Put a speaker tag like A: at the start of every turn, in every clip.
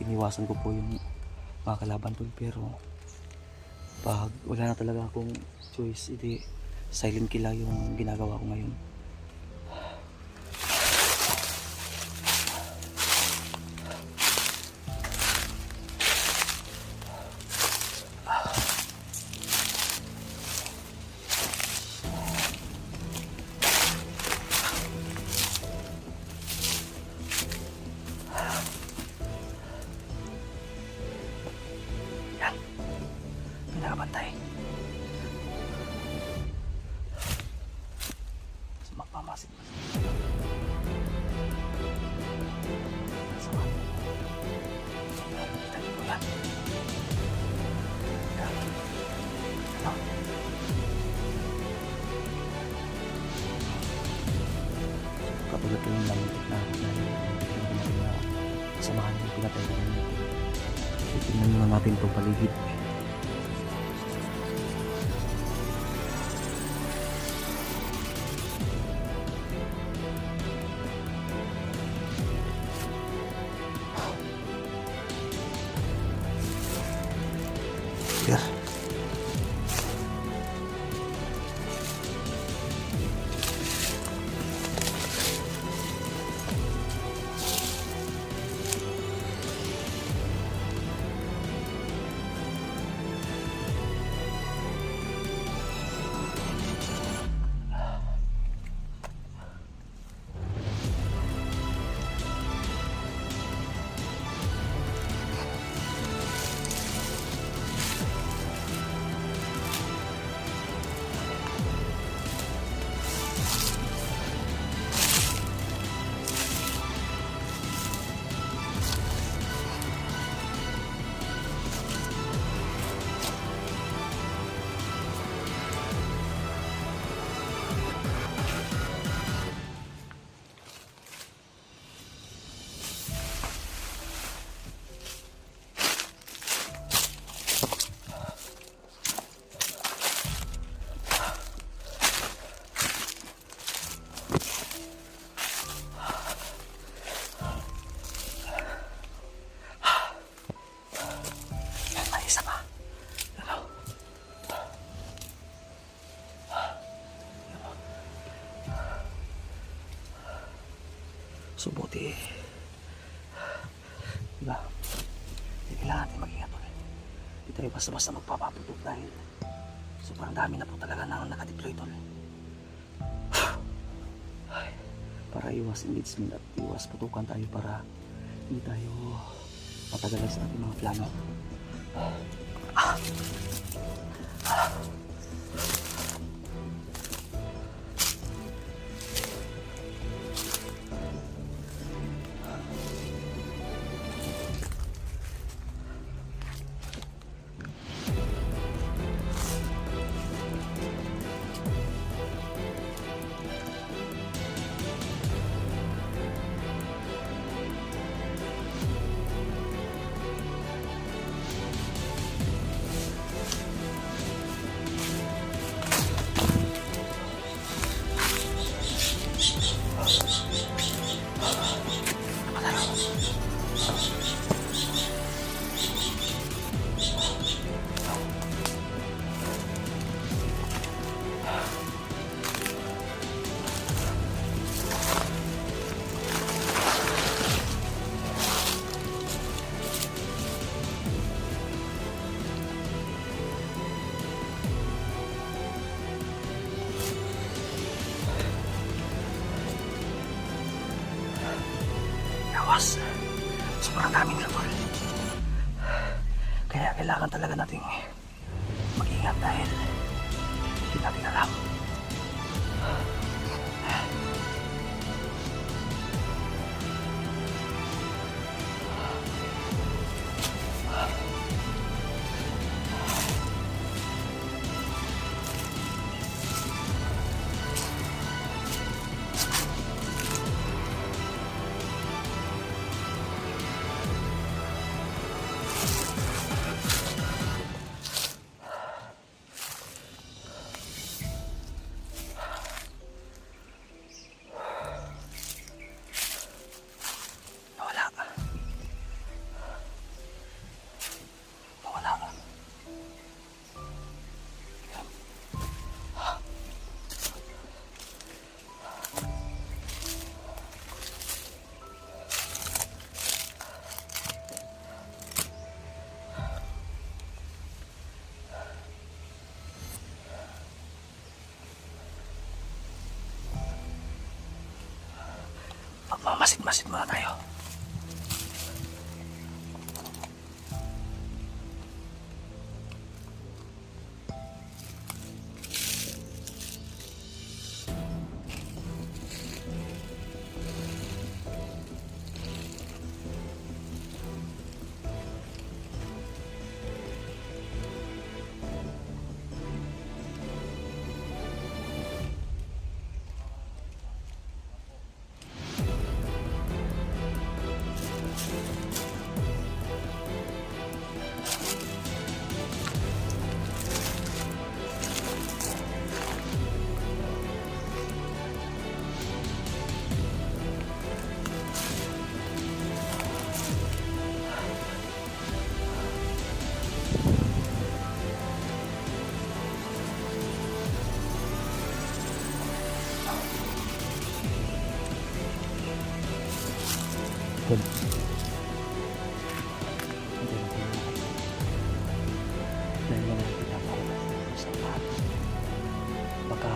A: iniwasan ko po yung mga kalaban tol. Pero pag wala na talaga akong choice, hindi silent kill lang yung ginagawa ko ngayon. Pinakabantay. So, magpamasid. Sama. Kita niyo yan. Yan. Ano? Kapag ito yung lamuntik na kasamahan yung pinatay ko. Tingnan muna natin itong paligid. Clear. So buti, diba? Hindi kailangan natin mag-ingat ulit. Hindi tayo basta-basta magpapaputok dahil sobrang dami na po talaga na nakadeploy tol. Para iwas engagement at iwas putukan tayo para hindi tayo matagalan sa ating mga plano. Sobrang dami nila tol. Kaya kailangan talaga nating mag-ingat dahil hindi natin alam. Mamasid-masid muna tayo. Good. Dahil wala kita ako sa lahat. Baka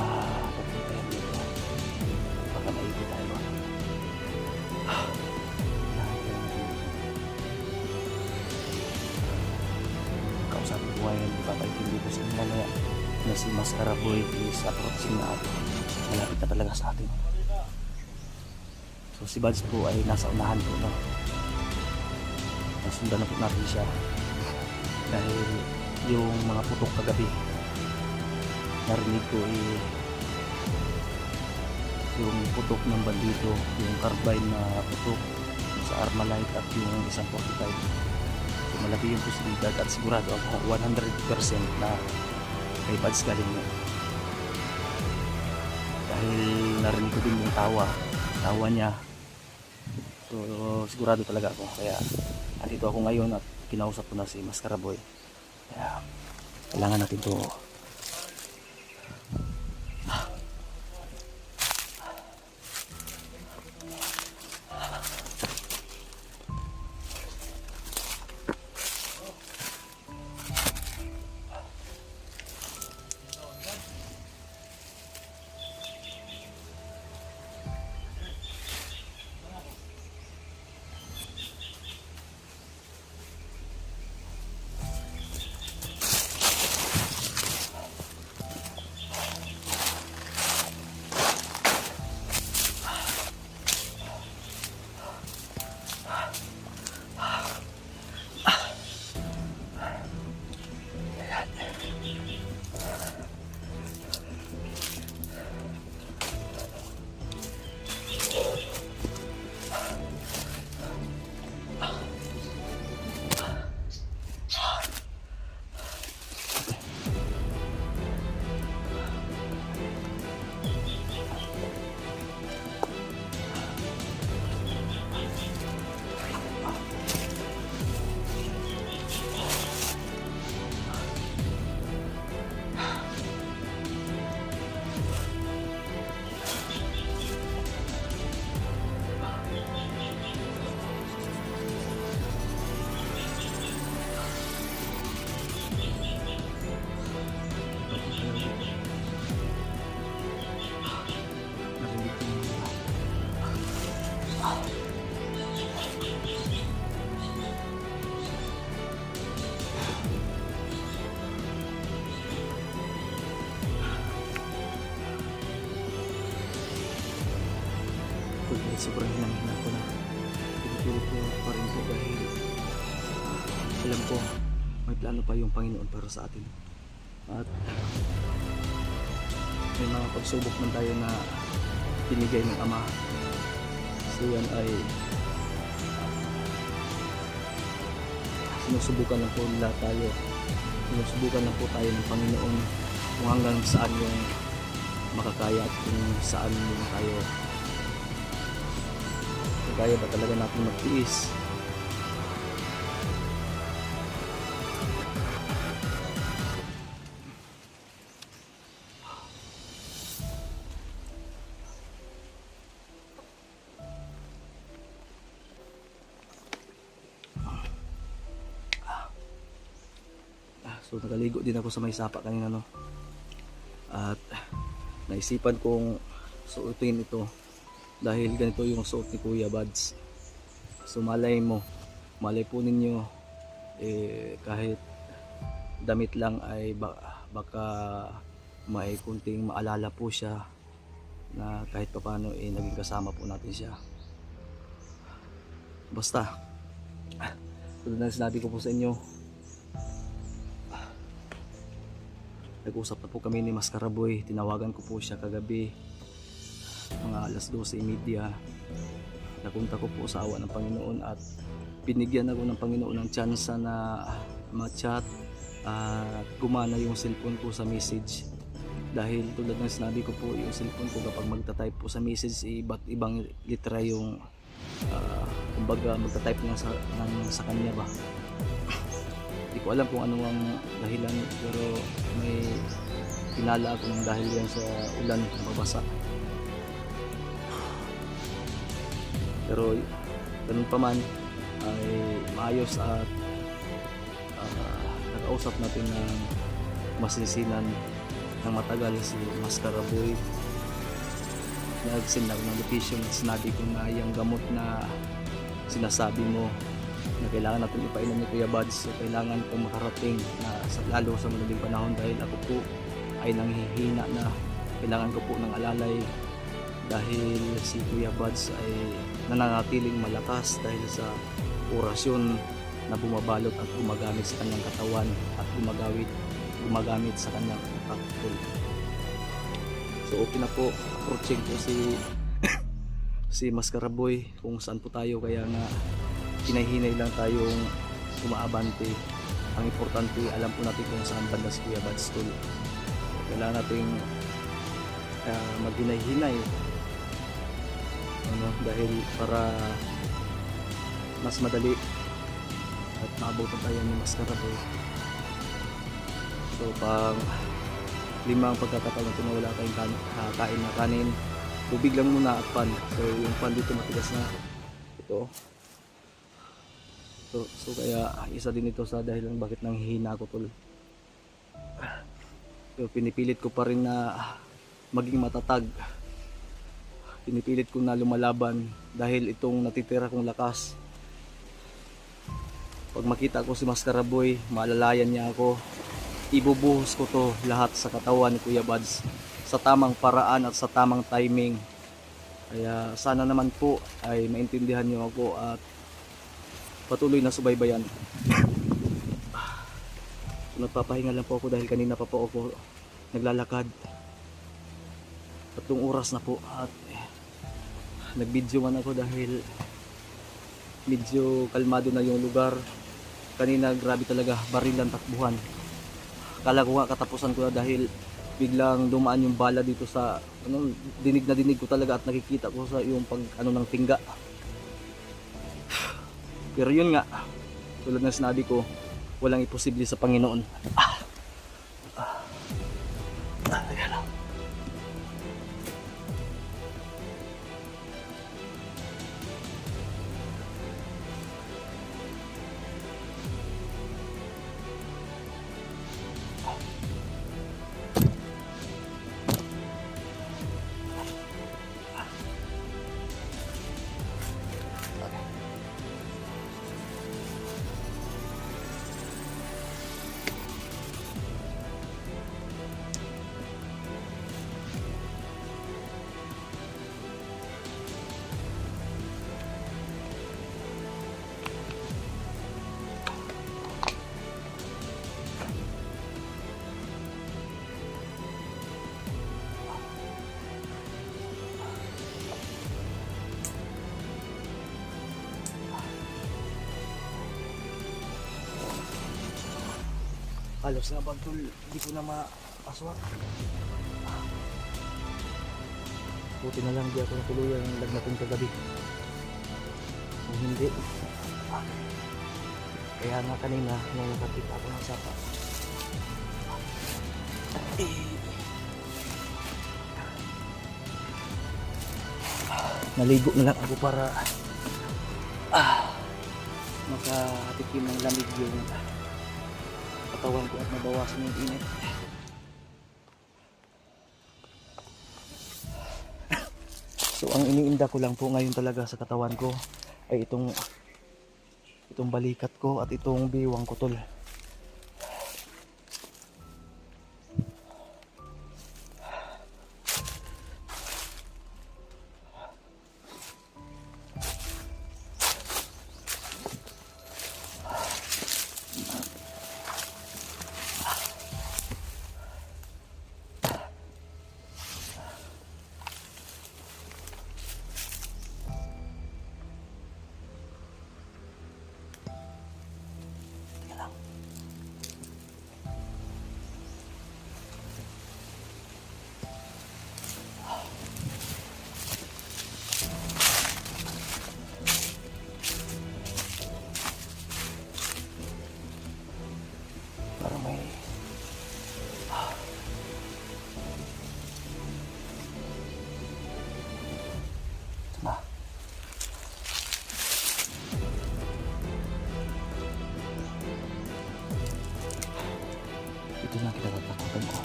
A: pagpunta yan dito. Baka maipo tayo. Kausapin ko ngayon, ipapaitin dito sa inyo mamaya na si Mascara Boy is approaching na ato. Malapit na talaga sa atin. So si Buds po ay nasa unahan po, no? Nasundan na po natin siya dahil yung mga putok kagabi narinig ko yung putok ng bandido, yung carbine na putok sa Armalite at yung isang 45. So malaki yung posibilidad at sigurado ako 100% na kay Buds galing mo dahil narinig ko din yung tawa niya. So sigurado talaga ako, kaya andito ako ngayon at kinausap ko na si Mascara Boy. Kaya kailangan natin to sobrang hinangin ko na pinutulog ko pa rin po dahil alam ko may plano pa yung Panginoon para sa atin at may mga pagsubok man tayo na binigay ng Ama. So yan ay sinusubukan lang po nila tayo, sinusubukan lang po tayo ng Panginoon kung hanggang saan yung makakaya at kung saan yung tayo kaya ba talaga natin magtiis. So nakaligo din ako sa may sapa kanina, no? At naisipan kong suotin ito dahil ganito yung suot ni Kuya Buds. So malay po ninyo, kahit damit lang ay baka may kunting maalala po siya na kahit papaano naging kasama po natin siya. Basta tulad na sinabi ko po sa inyo, nag-usap na po kami ni Mascaraboy. Tinawagan ko po siya kagabi mga alas 12:30. Napunta ko po sa awa ng Panginoon at binigyan ako ng Panginoon ng tsansa na ma-chat at gumana yung cellphone ko sa message. Dahil tulad ng sinabi ko po, yung cellphone ko kapag magta-type po sa message, iba't ibang litra yung kumbaga magta-type nga sa kanya ba. Hindi ko alam kung ano ang dahilan, pero may pinala ako ng dahil yan sa ulan na mabasa. Pero ganun pa man ay maayos at nakausap natin ng masisinan ng matagal si Mascaraboy. Nag-send ako ng location at sinabi ko na yung gamot na sinasabi mo na kailangan natin ipainom ni Kuya Buds, so kailangan kong makarating na lalo sa madaling panahon dahil ako po ay nanghihina na. Kailangan ko po ng alalay dahil si Kuya Buds ay nananatiling malakas dahil sa orasyon na bumabalot at gumagamit sa kanyang katawan at gumagamit sa kanyang utak. So okay na po, approaching po si Mascaraboy kung saan po tayo, kaya nga hinahinay lang tayong umaabante. Ang importante, alam po natin kung saan banda si Kuya Buds Tol. Kailangan natin maghinay-hinay dahil para mas madali at maabutan tayo ni Mascaraboy. So pang 5 pagkakataon na wala kayong kain na kanin, tubig lang muna at pan. So yung pan dito matigas na ito. So kaya isa din ito sa dahilan bakit nanghihina ako, tol. So pinipilit ko pa rin na maging matatag. Pinipilit ko na lumalaban dahil itong natitira kong lakas. Pag makita ko si Mascaraboy, maalalayan niya ako. Ibubuhos ko to lahat sa katawan ni Kuya Buds sa tamang paraan at sa tamang timing. Kaya sana naman po ay maintindihan niyo ako at patuloy na subaybayan. Nagpapahinga lang po ako dahil kanina pa po ako naglalakad. 3 oras na po at nag-video man ako dahil medyo kalmado na yung lugar. Kanina grabe talaga, barilan, takbuhan. Kala ko nga katapusan ko na dahil biglang dumaan yung bala dito sa dinig na dinig ko talaga at nakikita ko sa yung pag ng tingga. Pero yun nga, tulad ng sinabi ko, walang imposible sa Panginoon. Ayan lang. Halos na bagtol, hindi ko na mapaswak. Buti na lang di ako natuluyan ng lagnatin kagabi. Kung hindi, kaya nga kanina nung nakakita ako ng sapa, naligo na lang ako para makatikim ng lamig yung katawan ko at mabawasan yung init. So ang iniinda ko lang po ngayon talaga sa katawan ko ay itong balikat ko at itong biwang ko, tol. Para may ito na. Ito na ang kinatatakutan ko.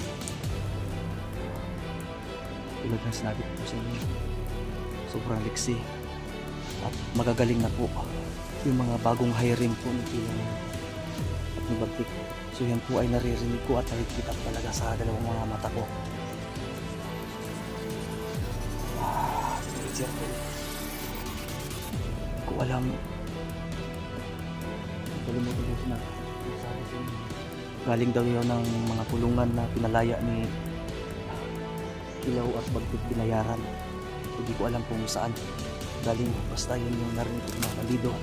A: Tulad ng sinabi ko sa inyo, sobrang liksi at magagaling na po yung mga bagong hiring po ni Kilang at ni Bagtik. So yan po ay naririnig ko at nakikita ko talaga sa dalawang mga mata ko. Major po. Hindi ko alam. Kalimutan ko na. Sabi sa inyo, galing daw yun ng mga kulungan na pinalaya ni Kilaw at Bagtik binayaran. Hindi ko alam kung saan galing, basta yun yung narinig ko mga kalido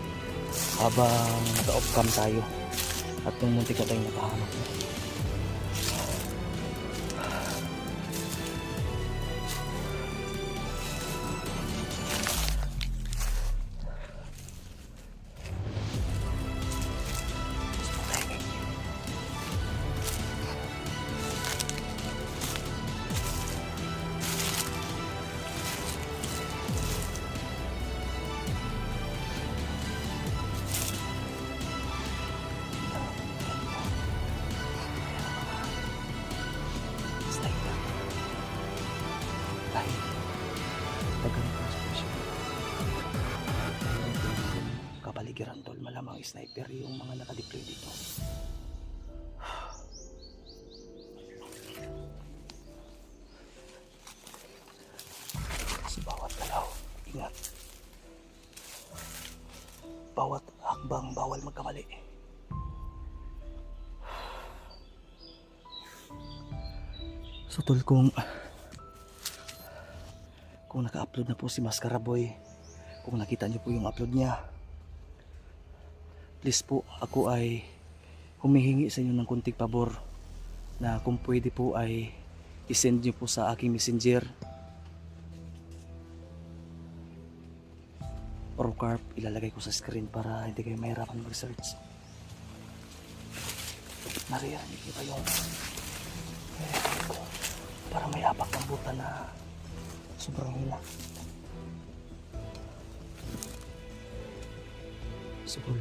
A: habang naka-off-cam tayo at yung muntik na tayong nakahanap. Kapaligiran, tol, malamang sniper yung mga nakadeploy dito. Sa bawat galaw, ingat. Bawat hakbang, bawal magkamali. So tol, kung naka-upload na po si Mascara Boy, kung nakita niyo po yung upload niya, please po, ako ay humihingi sa inyo ng kunting pabor na kung pwede po ay isend niyo po sa aking messenger or carp, ilalagay ko sa screen para hindi kayo mahirapan mag-search. Naririnig niyo ba yung para may apak ng buta na sobrang hina. Siguro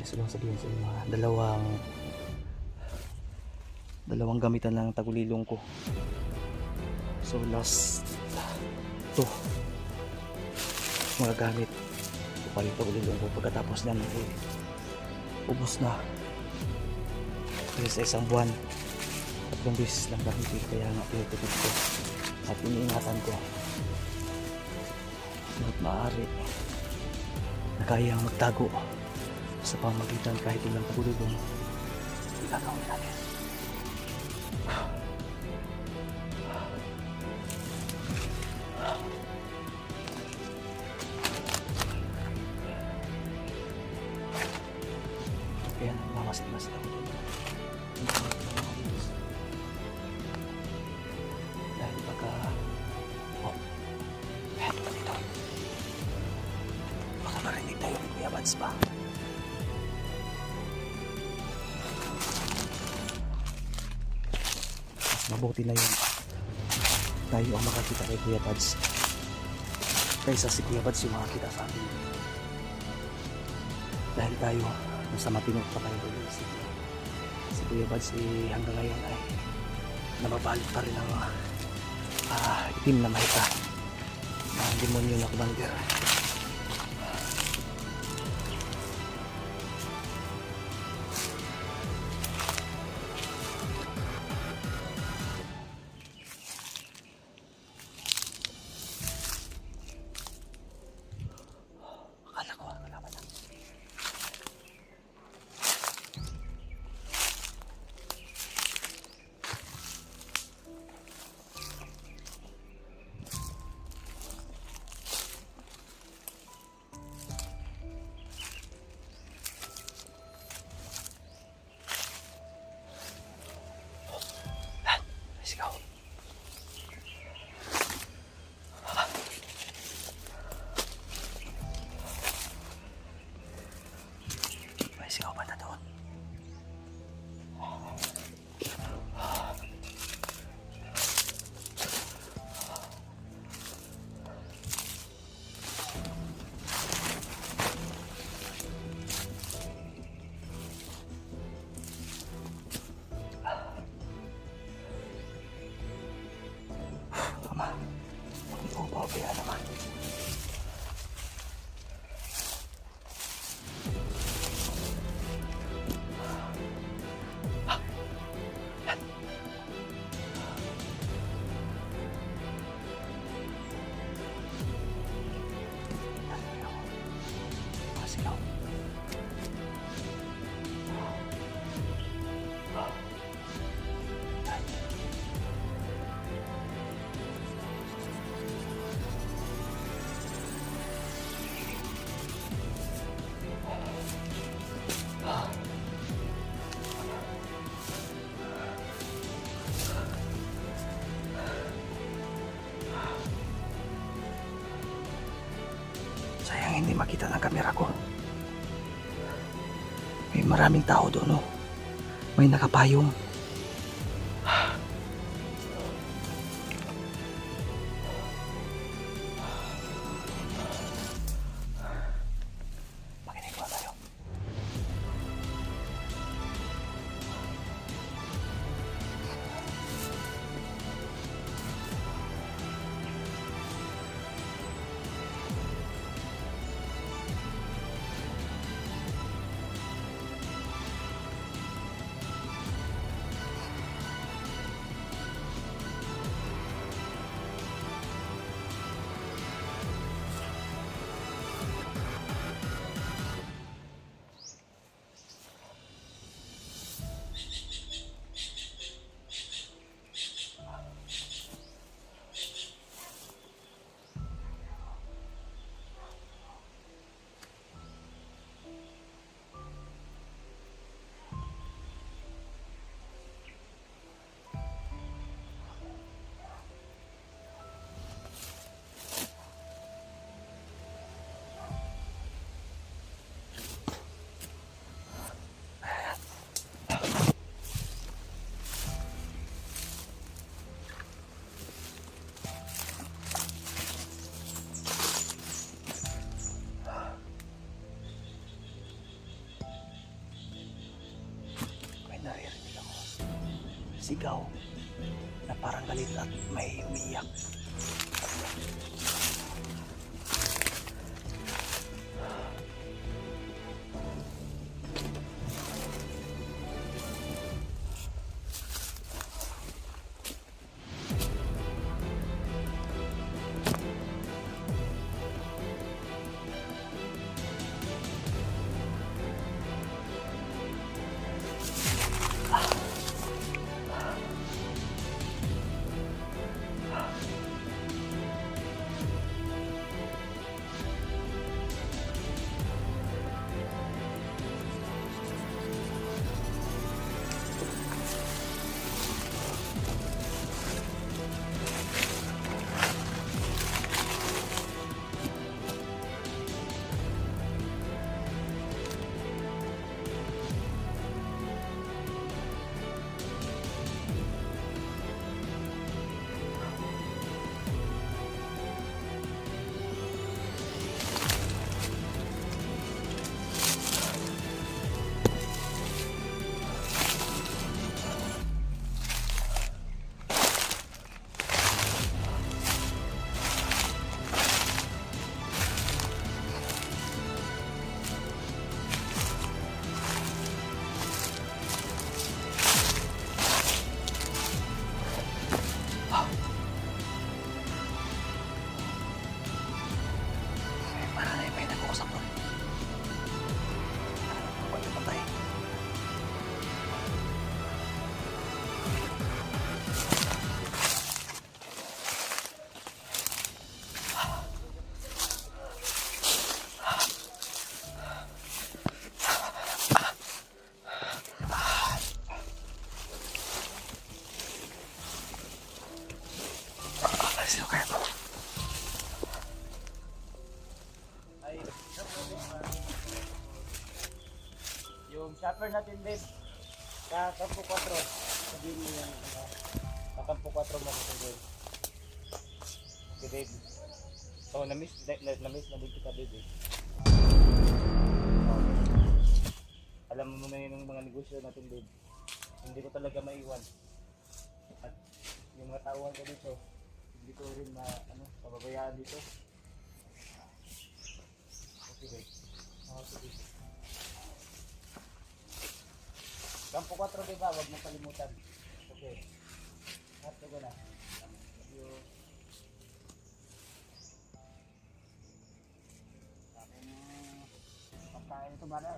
A: gusto lang sabihin sa mga dalawang gamitan lang ng tagulilong ko. So last to mga gamit ko pa yung tagulilong ko. Pagkatapos nyan ubos na kasi sa isang buwan 3 beses lang gamitin, kaya nga pinatutod ko at iniingatan ko at maaari na kayang magtago sa pamagitan kahit ilang tagulilong gagawin natin. Kaya nagmamasid-masid ako dahil baka eto pa dito, baka marinig tayo ni Kuya Bads pa. Mas mabuti na yun tayo ang makakita kay Kuya Bads kaysa si Kuya Bads yung makakita sa akin, dahil tayo nasa matinok pa tayo ulit. Si Kuya Bads hanggang ngayon ay nababalot pa rin ang itim na mahita demonyo na commander. Akala ko, kalaban na. Let's go. May sigaw pa na doon. Ama, mag-iubaw kaya naman. Sigaw. Sayang hindi makita ng kamera ko. May maraming tao doon, oh. May nakapayong. Makinig ba tayo? Naririnig ako. Sigaw na parang galit at may umiyak. Sino kaya to?
B: Ay, yung shopper natin, babe. Sa Campo 4. Sabihin mo yung sa Campo 4 mo ito, babe. Okay, babe. So, na-miss na din kita, babe. Alam mo na yun yung mga negosyo natin, babe. Hindi ko talaga maiwan. At yung mga tauhan ko dito, hindi ko rin pababayaan dito. Okay, babe. Sige. Campo 4, diba? Huwag mo kalimutan. Okay. Lahat ko na. Thank you. Aking pagkain ito, brother.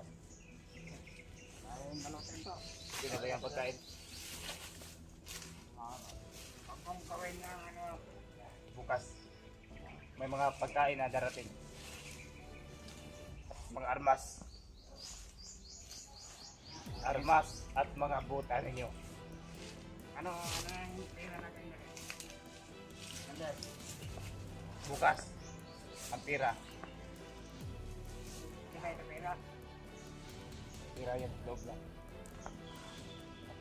B: Aking balutin ito. Hindi na ba yung pagkain? Huwag mong gawin ng bukas. May mga pagkain na darating. Mga armas at mga buta ninyo. Ano yung pera na kayo? Bukas ang pera. Hindi ba ito pera? Pera yan, loob lang.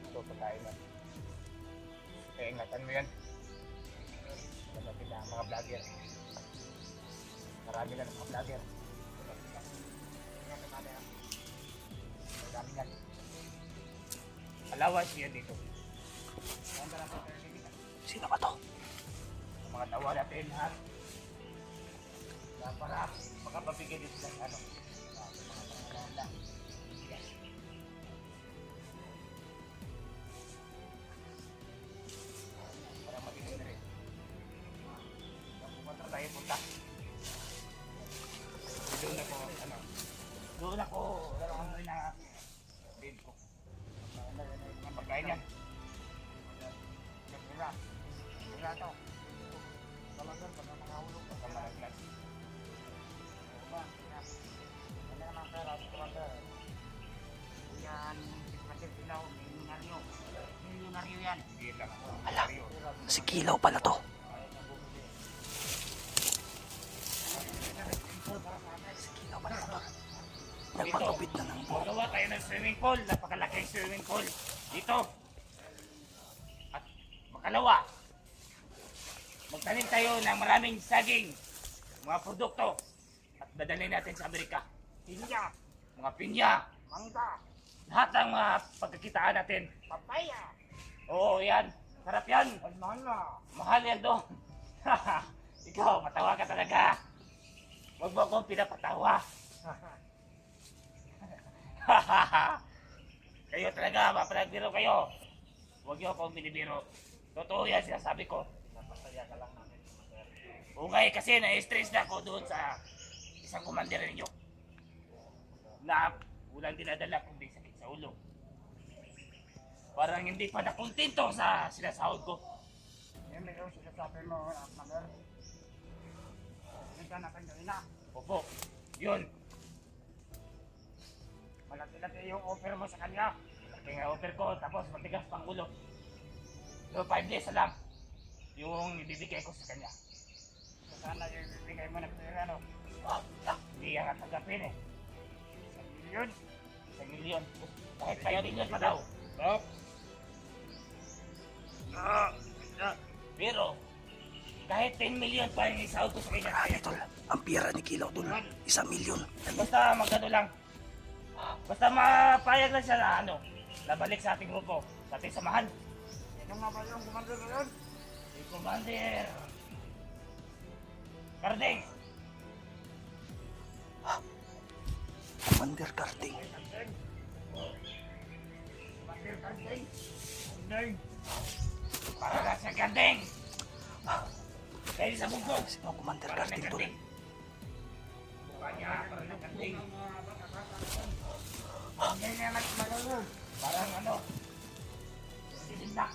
B: Ito pagkain yan. Kaya ingatan mo yan. Malapit na ang mga vlogger. Marami na ng mga vlogger. Marami yan. Alawas yan dito.
A: Sino ba to?
B: Ang mga tawa natin ha. Para makapabigay dito ng mga pangalan. Yes. Para mabigay na rin. Kapag tayo punta. Doon ako ang rin na babe ko. Ang pagkain yan. Pira to. Talagang pag nakahulog ka sa malaglas. Wala naman pera. Yan, kasi pilaw, milyonaryo. Milyonaryo yan.
A: Ala, si Kilaw pala to. Si Kilaw pala to. Nagpagupit na ng buhok.
B: Magawa tayo ng swimming pool. Napakalaking swimming pool. Dito. At makalawa, magtanim tayo ng maraming saging, mga produkto. At dadalhin natin sa Amerika. Pinya. Mga pinya. Mangga. Lahat ng mga pagkakitaan natin. Papaya. Oo, yan. Sarap yan. Mahal na. Mahal yan doon. Ikaw, matawa ka talaga. Huwag mo akong pinapatawa. Kayo talaga, mapanagbiro kayo. Huwag niyo akong binibiro. Totoo yan sinasabi ko. Napasaya ka lang namin. Okay, kasi na-stress na ako doon sa isang commander ninyo. Na walang dinadala kundi sakit sa ulo. Parang hindi pa nakontento sa sinasahod ko. Yan may sinasabi mo, commander. Hindi ka nakandali na. Opo, yun. Malaki-laki yung offer mo sa kanya. Malaki nga offer ko, tapos matigas pang ulo. So 5 days na lang yung ibibigay ko sa kanya. So sana yung ibibigay mo na pera, no? Hindi yan ang tagapin eh. 1 milyon? 1 milyon. Kahit 5 milyon pa daw. Pero, kahit 10 milyon pa yung isahod ko sa kanya.
A: Grabe tol, ang pira ni Kilaw tol, 1 milyon.
B: Basta magano lang. Basta mapayag lang siya na nabalik sa ating grupo, sa ating samahan. Sino nga ba yung commander na yun? Si Commander Carding.
A: Commander Carding.
B: Commander Carding. Para na sa Carding. Kaya sa bugtong.
A: Sino Commander Carding tol?
B: Mukha niya, para na Carding. Hindi na nagmagano. Parang silindak.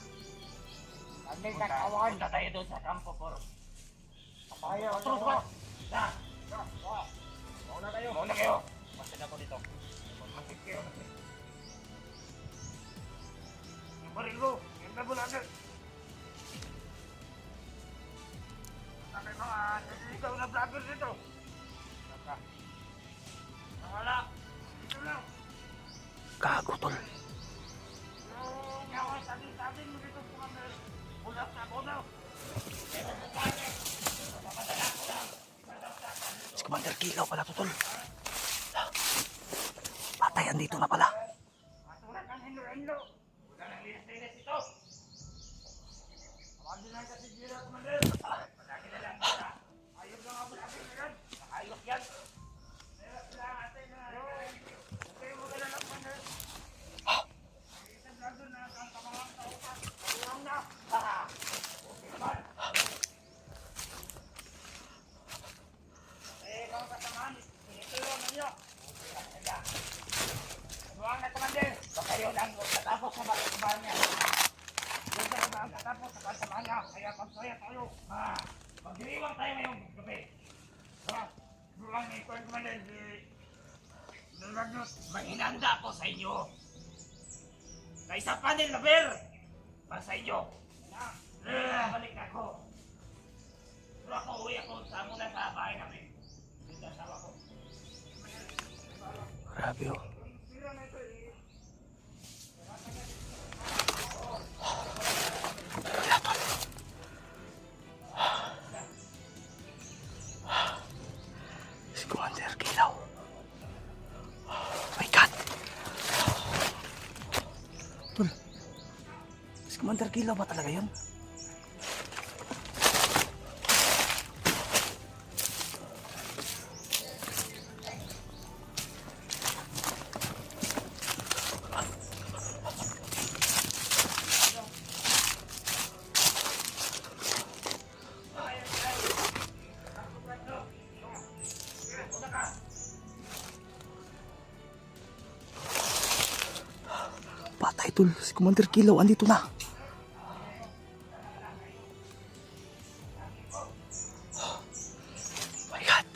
B: Hindi kakawan. Punta tayo doon sa Campo 4. Ayaw. Atros ko. Na. Mauna kayo. Mauna kayo. Masin ako dito. Masin kayo. Yung baril ko. Yung nabulagan. mga naliligaw na vlogger dito. Saka. Wala. Dito lang.
A: Gago, tol.
B: Yung ako sabi mo dito sa mga bulak sa bono.
A: Si Commander Kilaw pala to, tol. Patayan dito na pala.
B: Maturak ang hilo-hilo. Wala nang linas-linas ito. Tawag din lang kasi Jira, Commander. Palagi na lang kita. Ayos lang ako sabi na yan. Ayos yan. Meron sila natin na okay mo ka na lang, Commander. Isang lado na ang kamahang tao ka. Ayun na. Okay naman. Mga kasamaan, pinituro ninyo. Buwang na, Commander. So kayo lang tatapos sa mga niya. Doon sa mga tatapos sa kasama niya. Kaya pagsaya tayo. Magdiriwang tayo ngayong gabi. Buwang ni Commander. Mahinanda ako sa inyo. Na isa panel na bear. Para sa inyo. Balik ako. Pero ako uwi ako muna sa bahay namin.
A: Grabe, oh. Kaya, tol. Si Commander Kilaw. My God. Tol. Si Commander Kilaw ba talaga yun? Patay, tol. Si Commander Kilaw andito na. My God.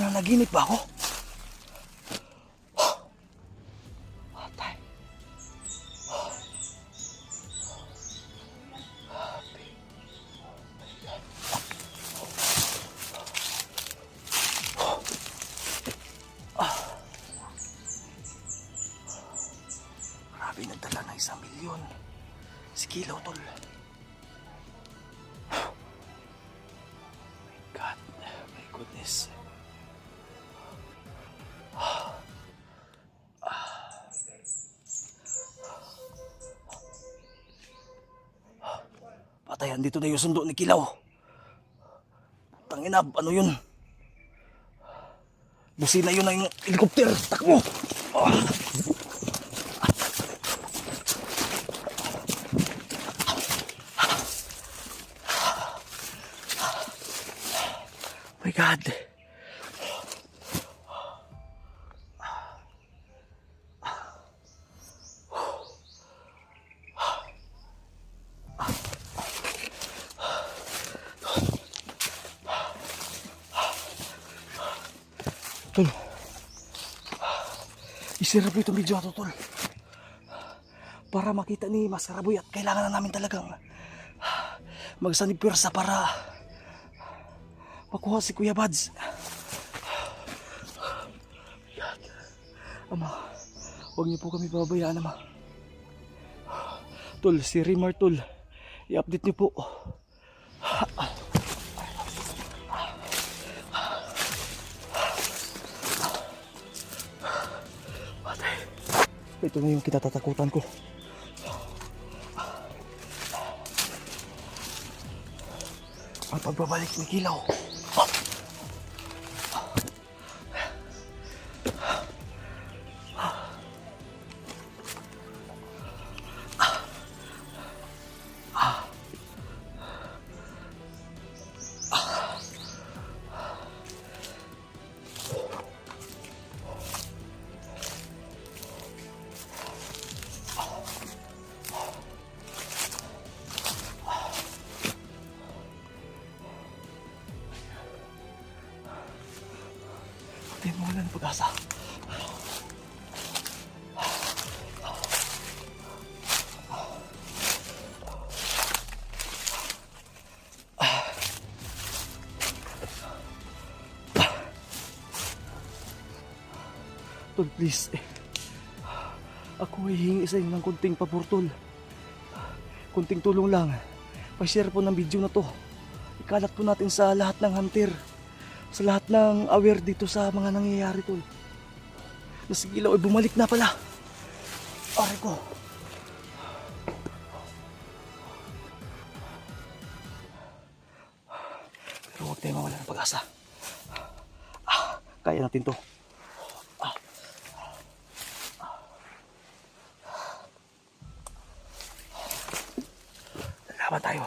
A: Nanaginip ba ako? Patay. Grabe, nagdala ng 1 milyon. Si Kilaw, tol. My God. My goodness. Patayan, dito na yung sundo ni Kilaw. Tanginab, ano yun? Busina yun na yung helicopter. Takbo! My God. Tol. Isira po itong video nato, tol. Para makita ni Mas Karaboy at kailangan na namin talagang magsanib pwersa para makuha si Kuya Bads. Ama, huwag niyo po kami pabayaan, Ama. Tol, si Rimar, tol. I-update niyo po. Patay. Ito na yung kinatatakutan ko. Ang pagbabalik ni Kilaw. Hindi mo wala ng pag-asa. Tol, please. Ako ay hingi sa inyo ng kunting pabor, Tol. Kunting tulong lang. Pa-share po ng video na to. Ikalat po natin sa lahat ng hunter. Sa lahat ng aware dito sa mga nangyayari, Tol. Na si Kilaw ay bumalik na pala. Aray ko. Pero huwag tayo mawala ng pag-asa. Kaya natin to. Laban tayo.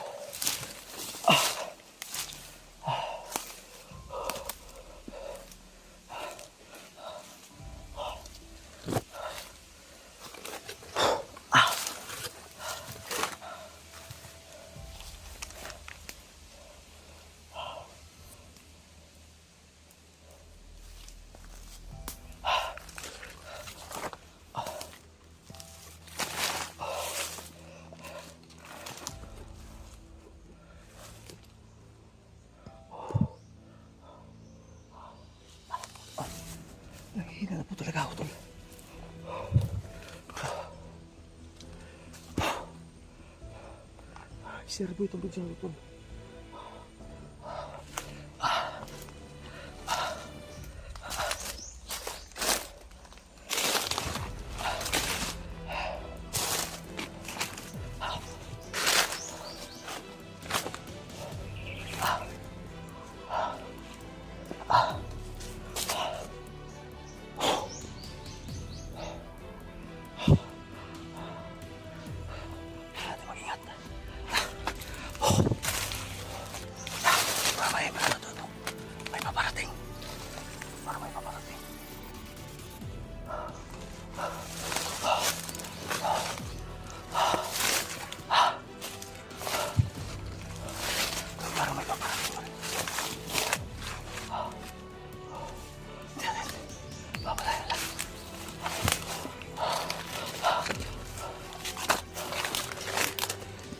A: Nanghihina na po talaga ako, Tol. Share po itong video na, Tol.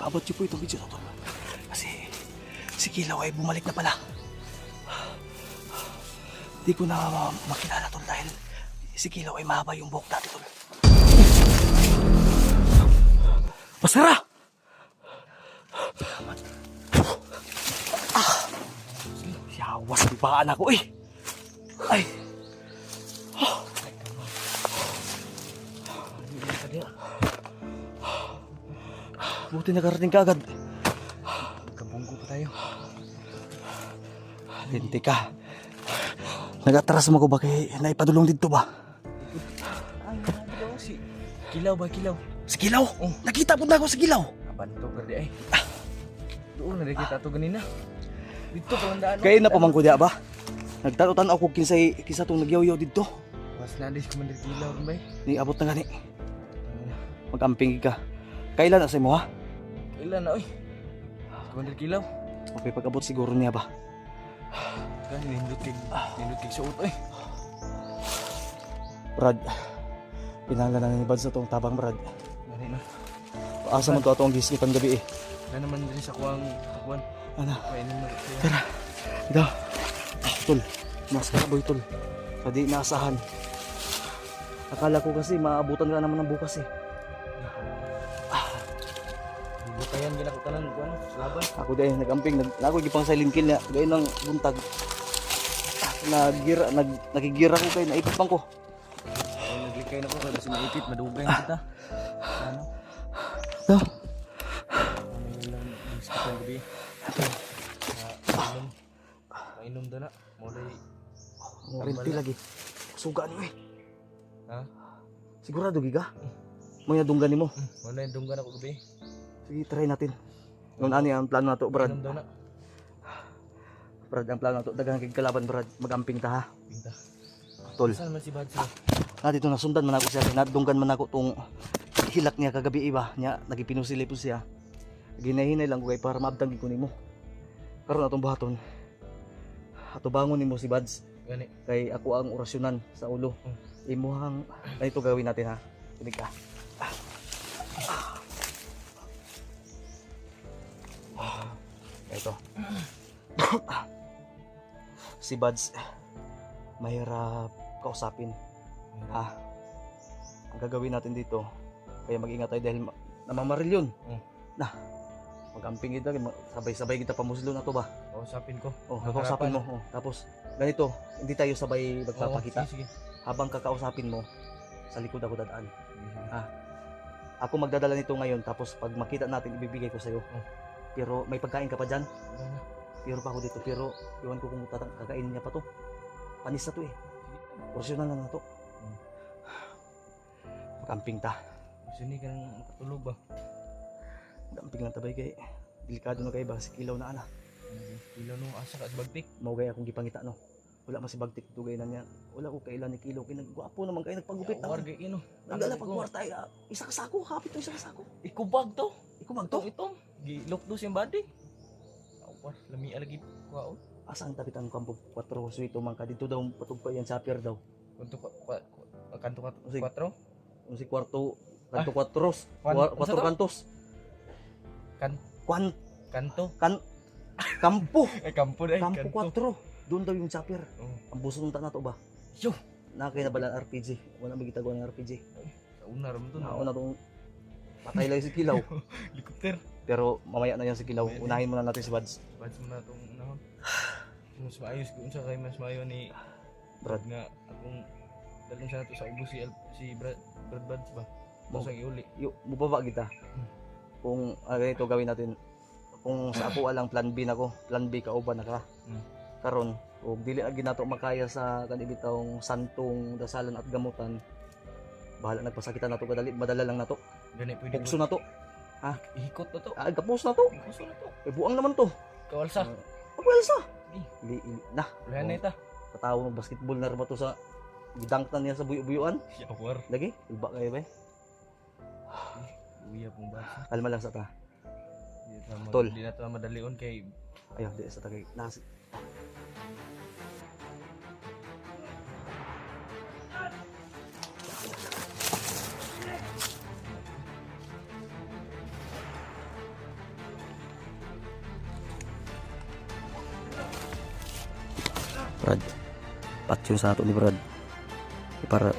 A: Paabot niyo po itong video na, Tol. Kasi si Kilaw ay bumalik na pala. Di ko na makilala, Tol, dahil si Kilaw ay mahaba yung buhok dati, Tol. Pasara! Yawas, bibaan ako eh. Ay. Buti nakarating ka agad.
C: Kabunggo pa tayo.
A: Linti ka. Nag-atras mo ko ba kay naipadulong dito ba?
C: Ay, ano si Kilaw ba, Kilaw?
A: Si Kilaw? Nakita po na ako si Kilaw.
C: Abanto perdi ay. Doon na kita to ganina. Dito palandaan.
A: Kaya na pamangko diya ba? Nagtarutan ako kinsay kisa tong nagyaw-yaw dito.
C: Was na dis Commander Kilaw rin ba?
A: Ni abot na gani. Magamping ka. Kailan na sa mo ha?
C: Ilan na oy. Commander Kilaw.
A: Okay, pag-abot siguro niya ba?
C: Kan nindot kay suot oy.
A: Brad. Pinanglan na ni Bad sa tong tabang, Brad.
C: Gani na.
A: Asa man to atong gislipan gabi eh.
C: Na naman diri sa kuwang kuwan.
A: Ana.
C: Painom na siya.
A: Tara. Ito. Tol. Mas karaboy, Tol. Padi naasahan. Akala ko kasi maabutan ka naman ng bukas eh.
C: Butayan gina ko tanan kuwan sa laban.
A: Ako dahil nag-amping, ako gipang silent kill na gayun ng buntag. Nagigira ko kay naipit pang ko.
C: Ay naglikay na ko kada sa maipit madugay kita. Ano?
A: No.
C: Ano lang sa gabi. Mainom dana. Mo day
A: Rinti lagi. Suga niyo eh.
C: ha?
A: Sigurado giga? Mo ya dunggan nimo.
C: Mo na dunggan ako gabi.
A: Sige, try natin. Ngun ani ang plano nato, Brad.
C: Mainom dana.
A: Brad, ang plano nato daghang kay kalaban, Brad. Magamping ta ha.
C: Pinta.
A: Tol.
C: Saan man si Badsi?
A: Na dito nasundan man ako siya, nadunggan man ako tong hilak niya kagabi iba, nya nagipinusili po siya. Ginahinay lang ko kay para maabtang ko nimo. Karon atong buhaton. Ato bangon nimo si Bads
C: Gani.
A: kay ako ang orasyonan sa ulo. Imuhang ito gawin natin ha. Tulig ka. Ito. Si Bads mahirap kausapin. Ang gagawin natin dito, kaya mag-ingat tayo dahil namamaril yun. Mag-amping kita, sabay-sabay kita pamuslo na to ba?
C: Kausapin ko.
A: Kakausapin mo. Tapos, ganito, hindi tayo sabay magpapakita.
C: Sige.
A: Habang kakausapin mo, sa likod ako dadaan. Ako magdadala nito ngayon, tapos pag makita natin, ibibigay ko sa'yo. Pero may pagkain ka pa dyan. Pero pa ako dito, pero iwan ko kung kakainin niya pa to. Panis na to eh. Porsyonan na to. Mag-amping ta.
C: Sini ka nang makatulog ba?
A: Damping lang tabay kay delikado na kay ba si kilaw na ana.
C: Kilaw nung asa ka bagtik.
A: Mao gay akong gipangita no. Wala man si bagtik tugay na niya. Wala ko kailan ni kilaw kay nagguapo naman kay nagpagupit na.
C: Warga ino.
A: Nagdala pag kwarta ay isa ka sako, hapit to isa ka sako.
C: Ikubag to.
A: Ikaw magto.
C: Ito. Gilok do siyang body. Awar lami lagi kwaon.
A: Asan tapit ang kampo 4 suito man ka dito daw patug pa yan sa pier daw.
C: Kanto 4.
A: Kung si kwarto kanto 4 kantos.
C: Kanto.
A: Kampo.
C: Kampo dai.
A: Kampo 4. Doon daw yung chopper. Ang buso ng na to ba?
C: Yo.
A: Nakakay na bala RPG. Wala magitagawa ng RPG.
C: Sa una ram to na.
A: Nauna tong patay lang si Kilaw.
C: Helicopter.
A: Pero mamaya na yan si Kilaw. Unahin muna natin si Bads.
C: Bads mo na tong unahon. Mas maayos kung sa kay mas maayo ni
A: Brad.
C: nga akong dalhin sa to sa ubos si Brad Bads ba. Bosang iuli.
A: Mubaba kita. Kung ganito gawin natin. Kung sa ako alang plan B na ko. Plan B kauban na ka. Karon ug dili na ginato makaya sa kanibitawng santong dasalan at gamutan. Bahala nagpasakitan nato kadali, madala lang nato.
C: Gani pwede.
A: Bukso na to.
C: Ihikot na to.
A: Kapos na to.
C: Ihikot na to.
A: Buang naman to.
C: Kawalsa.
A: Pagwelsa.
C: Di.
A: Na.
C: Ulan na ita.
A: Katawo ng basketball na ba to sa gidangtan niya sa buyo-buyuan.
C: Yawar.
A: Lagi, iba kayo ba?
C: Uya pong basa.
A: Kalma lang sa ta.
C: Tol. Di na to madalion kay
A: Ayaw, di sa tagay. Nasi. Brad, patyon sa ato ni Brad. Para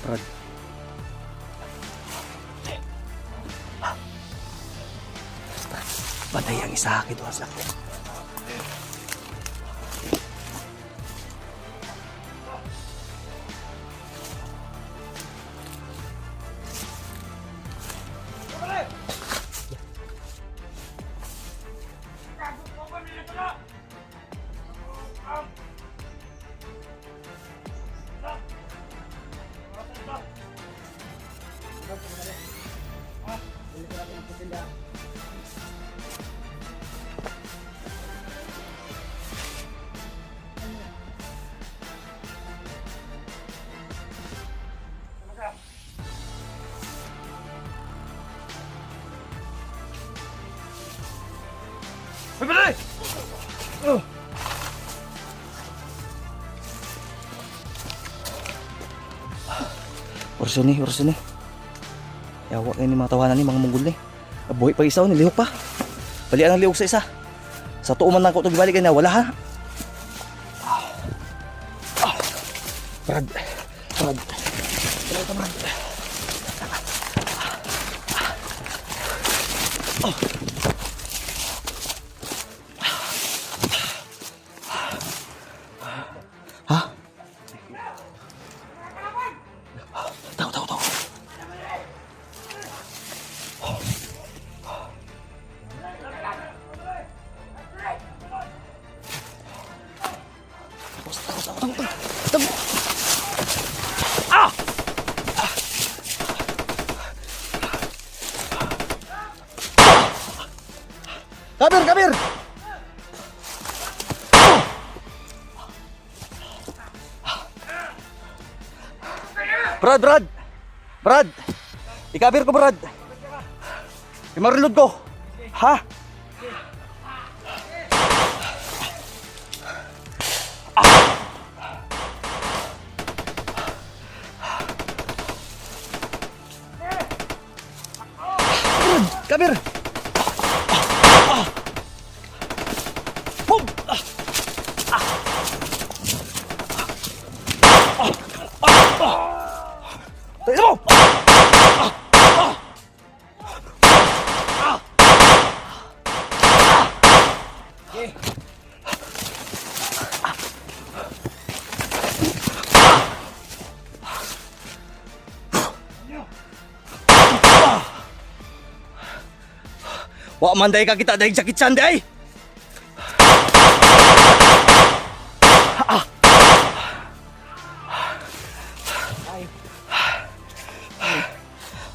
A: Brad. Patay ang isa akin doon sa akin. Orso ni. Yawa kayo ni mga tawanan ni mga munggol ni. Buhay pa isa ni lihok pa. Balian ang lihok sa isa. Sa tuo man lang ko ito gibalik na wala ha. Brad. Ha? Tahu. Kabir. Brad. Ikabir ko, Brad. Imarilod ko. Ha? Kabir! Boom! Tayo mo! Wa manday ka kita dahil sakit sande ay.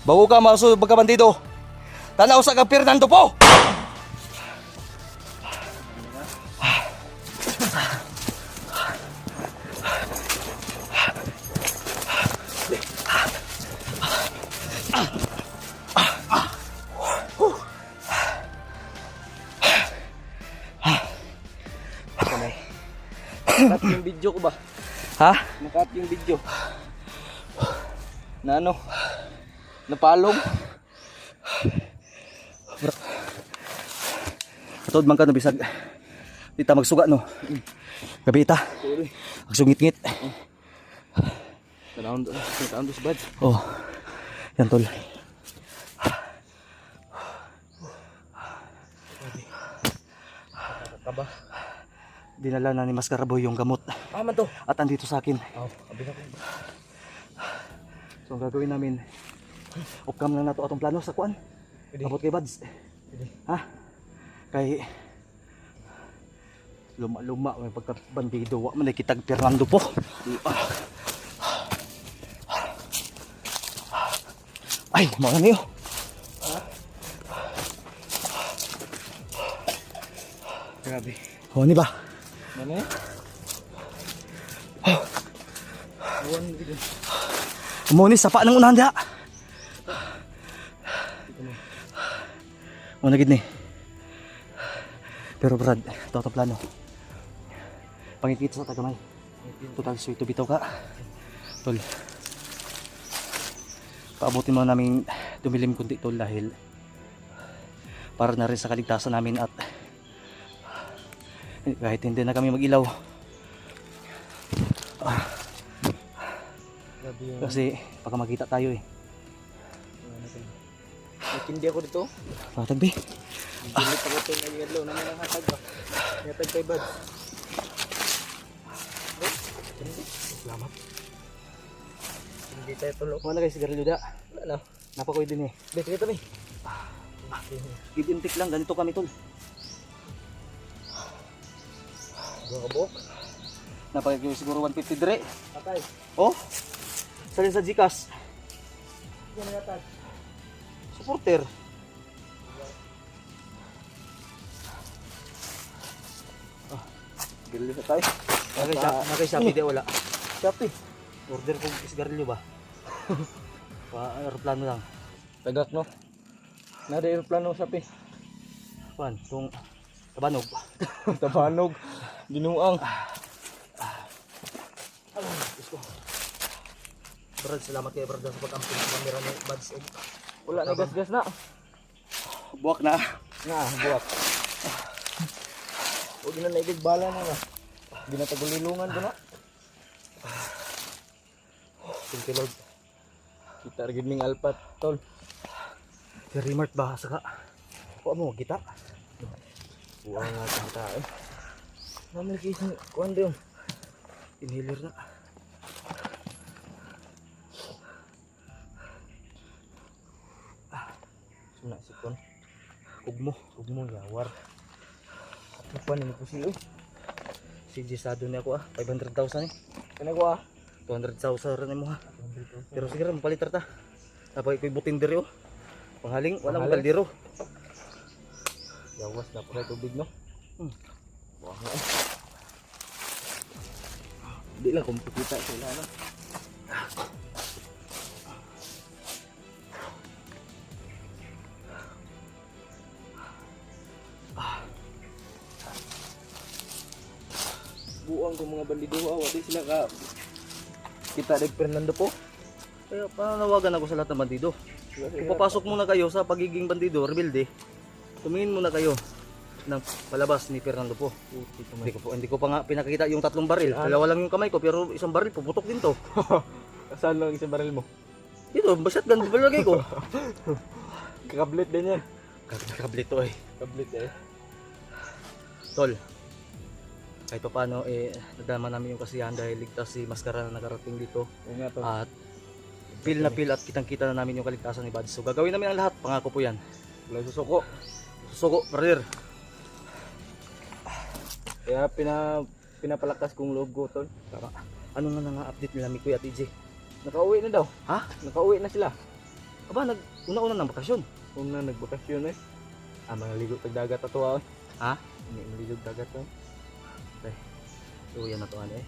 A: Bago ka maso pagkabandido. Tanaw sa kang Fernando po.
C: Nakat yung video ko ba?
A: Ha?
C: Nakat yung video. Na ano? Napalong.
A: Katod man ka no bisag. Dita magsuga no. Gabi ta. Ang sungit-ngit.
C: Tanawon do sa bad.
A: Oh. Yan tol.
C: Kaba.
A: Dinala na ni Mascaraboy yung gamot.
C: Man to.
A: At andito sa akin.
C: Oh, abi na ko.
A: So ang gagawin namin, upcam lang na to atong plano sa kuan. Abot kay Bads. Ha? Kay luma-luma may pagkabandido. Wa man kitag Fernando po. Ay, mga niyo.
C: Grabe.
A: Oh, ni ba?
C: Ano eh? Buwan dito.
A: Muni sapa ng unahan diha. Mo nagid ni. Pero Brad, ito plano. Pangikita sa tagamay. Total suito bitaw ka. Tol. Paabutin mo namin dumilim kundi tol dahil para na rin sa kaligtasan namin at kahit hindi na kami mag-ilaw. Kasi baka makita tayo eh.
C: Nakindi ako dito.
A: Patagbi.
C: Hindi pa ko ito na yellow na mga hatag ba. Hatag kay Bad.
A: Salamat.
C: Hindi tayo tulog.
A: Wala kayo sigarilyo da.
C: Wala na.
A: Napakoy din eh.
C: Sige tabi.
A: Give and take lang. Ganito kami tol.
C: Dua ka buok.
A: Napakagyo siguro 150 dire.
C: Patay.
A: Oh. Salin sa Gcash.
C: Yan na hatag.
A: Supporter.
C: Bili na tayo.
A: Nakay-Shopee di wala. Shopee. Order ko sigarilyo ba? Pa-aeroplano lang.
C: Tagak no. Nada aeroplano sa pi.
A: Kuan, tung tabanog.
C: Tabanog. Ginuang.
A: Brad, salamat kay Brad sa pag-amping sa camera ni Bads.
C: Wala na gas-gas na.
A: Buwak na.
C: Nga, buwak. Huwag na naigig bala na nga. Ginatagulilungan ko na.
A: Thank you Lord.
C: Kita rin ning alpat, tol.
A: Si Remart ba saka? Kuha mo, kita.
C: Buwang nga kita eh. Namalik isang kuhan doon.
A: Inhaler na.
C: Suna si Kon.
A: Ugmo.
C: Ugmo yawar. Kapan ini pusi eh.
A: Si Gisado niya ako 500,000 eh.
C: Kena ko ah.
A: 200,000 rin mo ha. Pero sige rin, mapalitar ta. Tapos iko'y butin diri oh. Panghaling, wala mo kaldero.
C: Yawas na pa tubig no. Buwang nga eh. Hindi lang kung kita sila no. buang ko mga bandido awa di sila ka kita deg Fernando po.
A: Kaya pananawagan ako sa lahat ng bandido. Kung papasok muna kayo sa pagiging bandido, rebelde, tumingin muna kayo ng palabas ni Fernando po. Hindi ko pa nga pinakita yung 3 baril. Dalawa lang yung kamay ko pero isang baril puputok din to.
C: Saan lang isang baril mo?
A: Dito, shotgun balagay ko.
C: Kakablit din yan.
A: Kakablit to eh.
C: Kablit eh.
A: Tol, kahit pa paano nadama namin yung kasiyahan dahil ligtas si Maskara na nakarating dito.
C: Yung nga to.
A: At feel na feel at kitang-kita na namin yung kaligtasan ni Bads. So gagawin namin ang lahat, pangako po yan.
C: Walang susuko.
A: Susuko, brother.
C: Kaya pinapalakas kong loob ko tol.
A: Tama. Ano nga na nga update nila ni Kuya TJ?
C: Nakauwi na daw.
A: Ha?
C: Nakauwi na sila.
A: Aba, una-una ng bakasyon.
C: Kung na nagbakasyon eh. Manaligo tag dagat ato ah.
A: Ha?
C: Hindi maligo dagat oh.
A: So yan na to eh.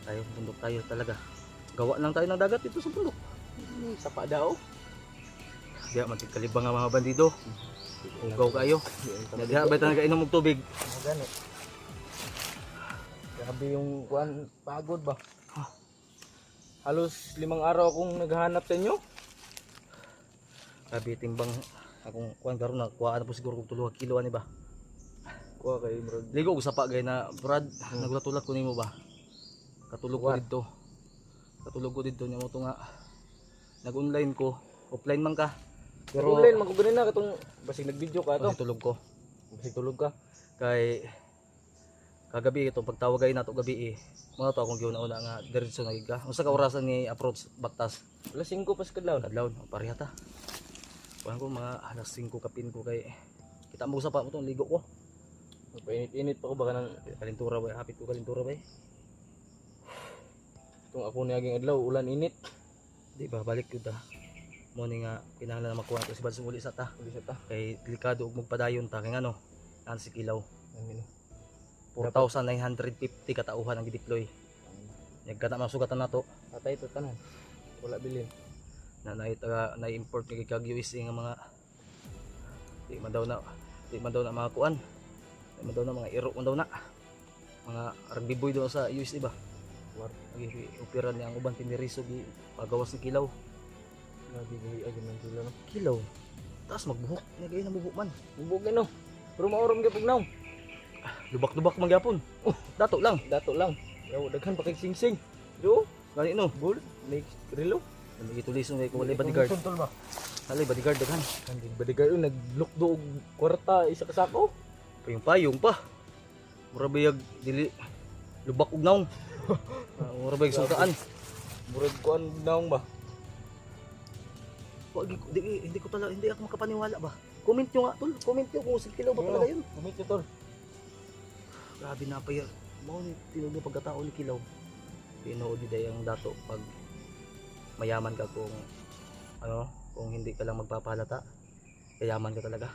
A: Tayo, bundok tayo talaga. Gawa lang tayo ng dagat dito sa bundok.
C: Sapa daw.
A: Diya, magkalibang ang mga bandido. Ugaw kayo. Diya, ba't na nagainom ng tubig?
C: Magani. Grabe yung kuan pagod ba? Halos 5 araw akong naghahanap sa inyo.
A: Grabe, timbang akong kuhan karon na kuhaan na po siguro kung 2 kilo ani ba?
C: Kuha kay bro.
A: Ligo ko sa pa gay na Brad, nagulatulat ko nimo ba? Katulog ko
C: What?
A: didto. Katulog ko didto nya mo to nga. Nag-online ko, offline man ka.
C: Pero online man ko ganin na katong basig nag-video ka to.
A: Kasi tulog ko.
C: Basig tulog ka.
A: Kay kagabi ito pagtawagay nato gabi mo to akong giuna-una nga diretso na giga. Unsa ka orasan ni approach baktas?
C: Alas 5 pas kadlaw.
A: Kadlaw, pareha ta. Kuhan ko mga alas 5 kapin ko kay kita mo sa pa mo tong ligo ko.
C: Painit-init pa ko baka nang
A: Kalintura ba? Hapit ko kalintura ba?
C: itong ako niyaging adlaw ulan init.
A: Di ba balik yun ta. Mo ni nga kinahanglan na makuha ko si Bads uli sa ta.
C: Uli sa ta.
A: Kay delikado og magpadayon ta kay ano, an si kilaw.
C: Amin.
A: 4,950 katauhan ang gideploy. Nagkata masugatan nato
C: Patay to tanan. Wala bilin.
A: na na-import kay kag USA nga mga di man daw na mga kuan. Di man daw na mga iro man daw na. Mga rugby boy daw sa USA ba.
C: War.
A: Agi opera niya ang uban tiniriso gi pagawas ni kilaw.
C: Grabe gali agi man sila no.
A: Kilaw. Taas magbuhok, nagay na buhok man.
C: Bugay no. Pero maorom gyud pugnaw.
A: Lubak-lubak man gyapon. Dato lang.
C: Dato lang. Yaw daghan pa kay sing-sing. Do,
A: Gani no.
C: gold, next relo.
A: Nagitulis no kay ko walay bodyguard.
C: Tol ba?
A: Halay bodyguard daghan.
C: Hindi bodyguard yun nagluk do og kwarta isa ka sako.
A: Payong pa. Mura bayag dili lubak ug naong. Mura bayag sungkaan.
C: Murag kuan naong ba?
A: Wag hindi ko talaga hindi ako makapaniwala ba. Comment nyo nga tol, comment nyo kung kilaw ba talaga yun.
C: Kumit yun tol.
A: Grabe na pa yan. Mao ni tinuod yung pagkatao ni kilaw. Tinuod di ang dato pag mayaman ka kung ano, kung hindi ka lang magpapahalata. Kayaman ka talaga.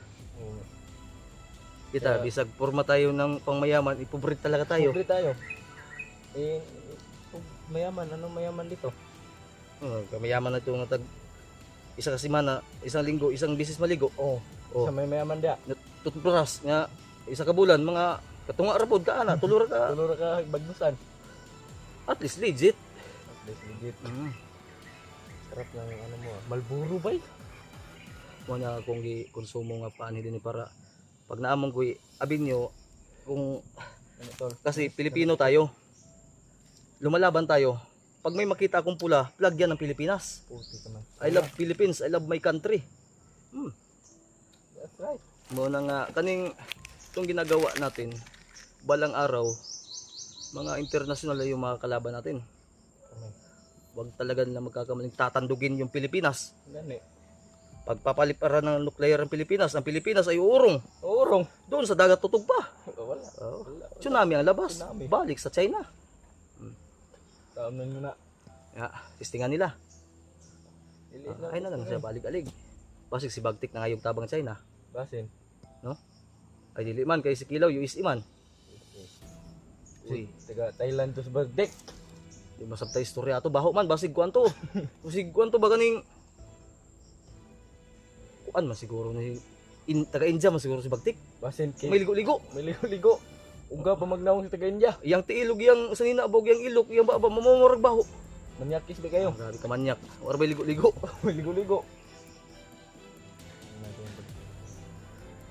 A: Kita,
C: Kaya-
A: bisag forma tayo ng pangmayaman, ipobre talaga tayo.
C: Pobre tayo. Eh, mayaman, anong mayaman dito?
A: Mayaman na ito nga tag isa ka semana, isang linggo, isang bisis maligo.
C: Oo.
A: Oh.
C: Sa may mayaman dia.
A: Tutpuras nga isa ka bulan, mga katunga ra pod ka ana, tulura ka.
C: Tulura ka bagnusan.
A: At least legit.
C: At least legit. Sarap ng ano mo. Malburo ba?
A: Mo na akong gi-konsumo nga paani din para pag naamon ko abin nyo kung
C: Ano tol?
A: kasi Pilipino tayo. Lumalaban tayo. Pag may makita akong pula, flag yan ng Pilipinas.
C: Puti ka man.
A: I love Philippines, I love my country.
C: That's right.
A: Mo na nga kaning itong ginagawa natin balang araw mga international na yung mga kalaban natin. Wag talaga nila magkakamaling tatandugin yung Pilipinas.
C: Gani.
A: Pagpapaliparan ng nuclear ang Pilipinas ay uurong.
C: Urong.
A: Doon sa dagat tutog pa.
C: Wala.
A: Oh.
C: Wala.
A: Tsunami ang labas.
C: Tsunami.
A: Balik sa China.
C: Taanan mo na.
A: Ya, testingan nila.
C: Ilit
A: Ay na lang siya balik-alig. Basig si Bagtik na ngayong tabang China.
C: Basin.
A: Ay dili man kay si Kilaw US man.
C: Uy, taga Thailand to sa Bagdek.
A: Di masabta istorya ato baho man basig kuan to. Basig kuan to ba kaning kuan man siguro ni taga India man siguro si Bagtik.
C: Basin
A: May ligo-ligo.
C: May ligo-ligo. Uga pa magnawon sa taga-India.
A: Yang tiilog yang sanina abog yang ilok yang baba mamumurag baho.
C: Manyakis ba kayo?
A: Grabe ka manyak. Or ba ligo-ligo.
C: Ligo-ligo.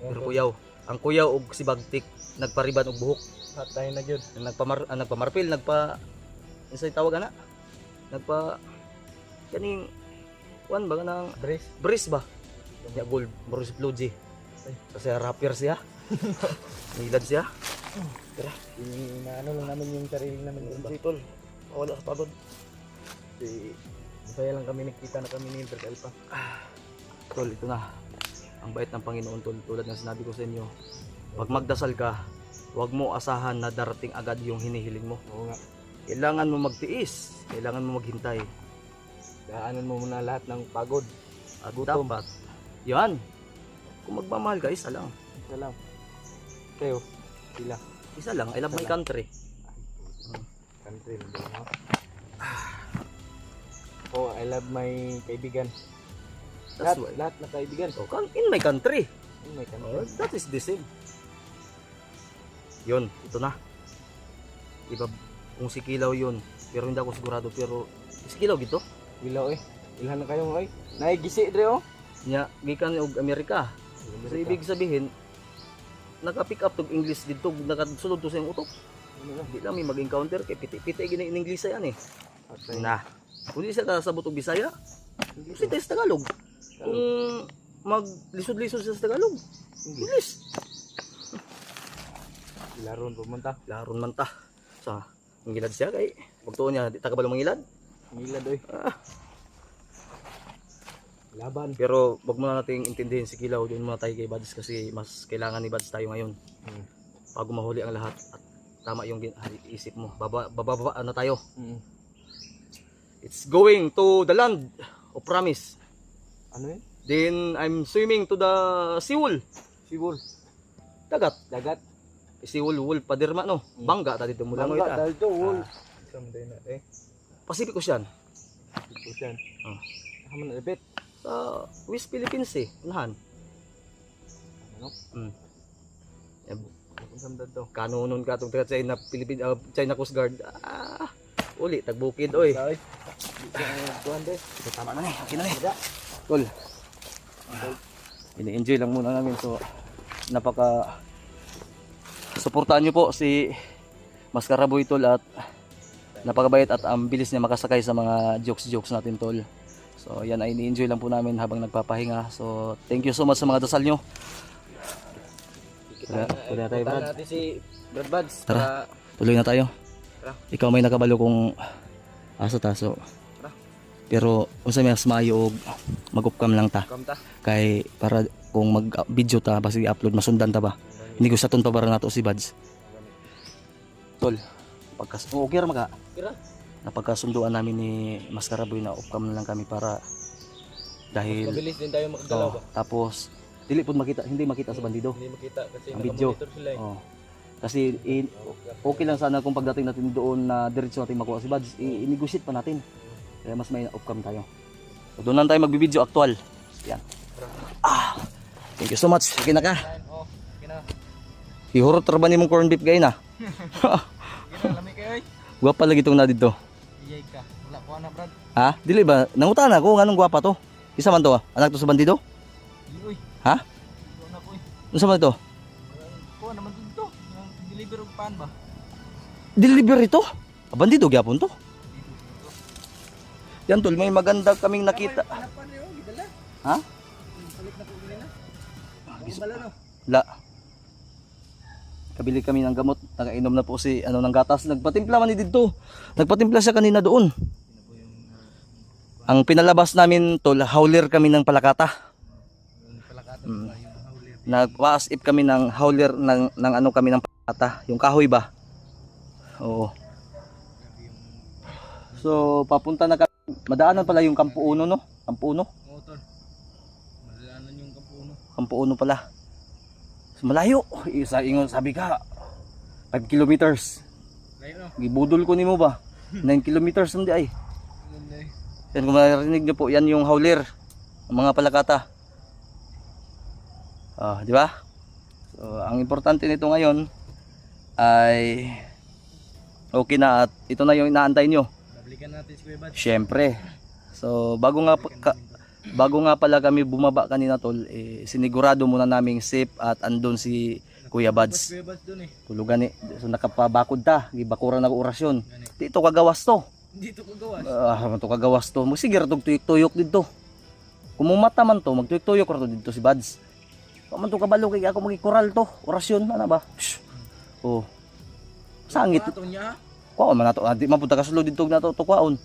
A: Pero kuyaw, ang kuyaw og si Bagtik nagpariban og buhok.
C: Hatay na gyud.
A: Nagpamarpil, insay tawag ana? Kaning kuan ba nang
C: Brace.
A: brace ba? Ya gold, Boris Floji. Kasi rapper siya. Nilad siya. Tara,
C: Inaano lang namin yung sarili namin.
A: si tol. Wala sa pagod.
C: Masaya lang kami nakita na kami ni Brad Alpha.
A: Tol, ito na. Ang bait ng Panginoon, tol. Tulad ng sinabi ko sa inyo. Pag magdasal ka, huwag mo asahan na darating agad yung hinihiling mo.
C: Oo nga.
A: Kailangan mo magtiis. Kailangan mo maghintay.
C: Daanan mo muna lahat ng pagod.
A: At
C: Gutom.
A: dapat, yan. Kung magmamahal ka, isa lang.
C: Isa lang. Kayo, sila.
A: Isa lang. I love my country.
C: Country. No? Oh, I love my kaibigan.
A: That's
C: Lahat,
A: why.
C: lahat na kaibigan.
A: So, in my country.
C: Oh, my country.
A: Oh, that is the same. Yun, ito na. Iba, kung si Kilaw yun. Pero hindi ako sigurado. Pero, si Kilaw gito.
C: Ilaw eh. Ilhan na kayo oy. Naigisi dre oh.
A: Nya, gikan og Amerika. So, ibig sabihin, naka-pick up tog English dito. Nakasulod to sa yung utok. Hindi lang may mag-encounter. Kaya piti-piti gina in English yan eh.
C: Okay.
A: Na. Kung di siya kasabot og Bisaya, kasi tayo sa Tagalog. Kung mag-lisod-lisod siya sa Tagalog, English.
C: Laron pumunta.
A: Laron man ta. Sa mangilad siya kay pagtuon niya di ta kabalo mangilad.
C: Ngilad oy. Laban.
A: Pero wag mo na nating intindihin si Kilaw, doon muna tayo kay Bads kasi mas kailangan ni Bads tayo ngayon. Bago mahuli ang lahat at tama yung isip mo. Baba na tayo. It's going to the land of promise.
C: Ano yun?
A: Then I'm swimming to the Seawall.
C: Sibol.
A: Dagat.
C: Dagat.
A: Seawall, wall, padirma no. Bangga ta dito mula
C: Bangga
A: ita.
C: dahil to wall. Someday na eh.
A: Pacific Ocean.
C: Ocean.
A: Oh.
C: Haman na repet.
A: Sa West Philippines eh. Unahan.
C: Ano? Kung saan to?
A: Kanonon ka itong China, China Coast Guard. Uli, tagbukid oy.
C: Dahil. Tuhan de.
A: Tama na okay na Tol. Ini-enjoy lang muna namin. So, suportahan nyo po si Maskaraboy tol at napakabait at ang bilis niya makasakay sa mga jokes natin tol. So yan ay ini-enjoy lang po namin habang nagpapahinga. So thank you so much sa mga dasal nyo. Tara tayo Brad.
C: Natin si Brad Buds.
A: Tara. Tuloy na tayo.
C: Tara.
A: Ikaw may nakabalo kung aso taso.
C: Tara.
A: Pero unsa may mayo og mag-upcam lang ta.
C: Kamta.
A: Kay para kung mag-video ta basi i-upload masundan ta ba. Hindi ko sa ton pa para nato si Buds. Tol. Okay ra maga.
C: Kira.
A: Napagkasunduan namin ni Maskaraboy na upcam na lang kami para dahil
C: Mabilis din tayo makagalaw ba?
A: tapos hindi makita sa bandido.
C: Hindi makita kasi
A: Ang video.
C: nakamonitor sila eh.
A: Oh. Kasi okay lang sana kung pagdating natin doon na diretso natin makuha si Buds, i-negotiate pa natin. Kaya mas may upcam tayo. So doon lang tayo magbibideo actual. Yan. Thank you so much. Okay na ka.
C: Oh, kina.
A: Ihurot ra ba nimong corn beef gay na?
C: Kina lami kayo eh.
A: Gwapa lagi tong na dito.
C: Iyay ka. Wala ko na Brad.
A: Ha? Dili ba? Nangutan ako nganong gwapa to? Isa man to? Anak to sa bandido?
C: Uy.
A: Ha?
C: Ko na ko eh.
A: Unsa man to?
C: Ko naman dito. Yung deliver og pan ba?
A: Delivery to? Bandido gyapon to? Yan tol, may maganda kaming nakita.
C: Pan niyo gidala.
A: Ha?
C: Palit na ko nila. Bala no.
A: La. Kabili kami ng gamot. Nakainom na po si ng gatas. Nagpatimpla man ni dito. Nagpatimpla siya kanina doon. Ang pinalabas namin tol, howler kami ng palakata.
C: Palakata ba yung howler?
A: Nagpa-as-if kami ng howler ng ano kami ng palakata, yung kahoy ba? Oo. So papunta na kami. Madaanan pala yung Kampo Uno no? Kampo Uno?
C: Oo tol. Madaanan yung Kampo-Uno.
A: Kampo Uno pala. So, malayo. Ingon sabi ka 5 kilometers.
C: Layo no.
A: Gibudol ko nimo ba? 9 kilometers hindi ay.
C: Ganda eh.
A: Yan kung marinig niyo po, yan yung howler. Ang mga palakata. Di ba? So, ang importante nito ngayon ay okay na at ito na yung inaantay nyo.
C: Babalikan natin si Kuya Bad.
A: Syempre. So bago nga pala kami bumaba kanina tol, sinigurado muna naming safe at andun si Kuya Bads.
C: Kuya Bad doon eh.
A: Tulugan ni. So nakapabakod ta, gibakuran ako orasyon. Dito kagawas to.
C: Dito ko gawas.
A: To kagawas to. Sige ra tog tuyok-tuyok dito. Kung mumata man to, magtuyok-tuyok ra to dito si Bads. Paman to kabalo kay ako magikural to. Orasyon ana ba? Shh. Oh. Sangit.
C: Ato niya.
A: Kuwaon man nato. Di man punta kasulod dito na to kuwaon.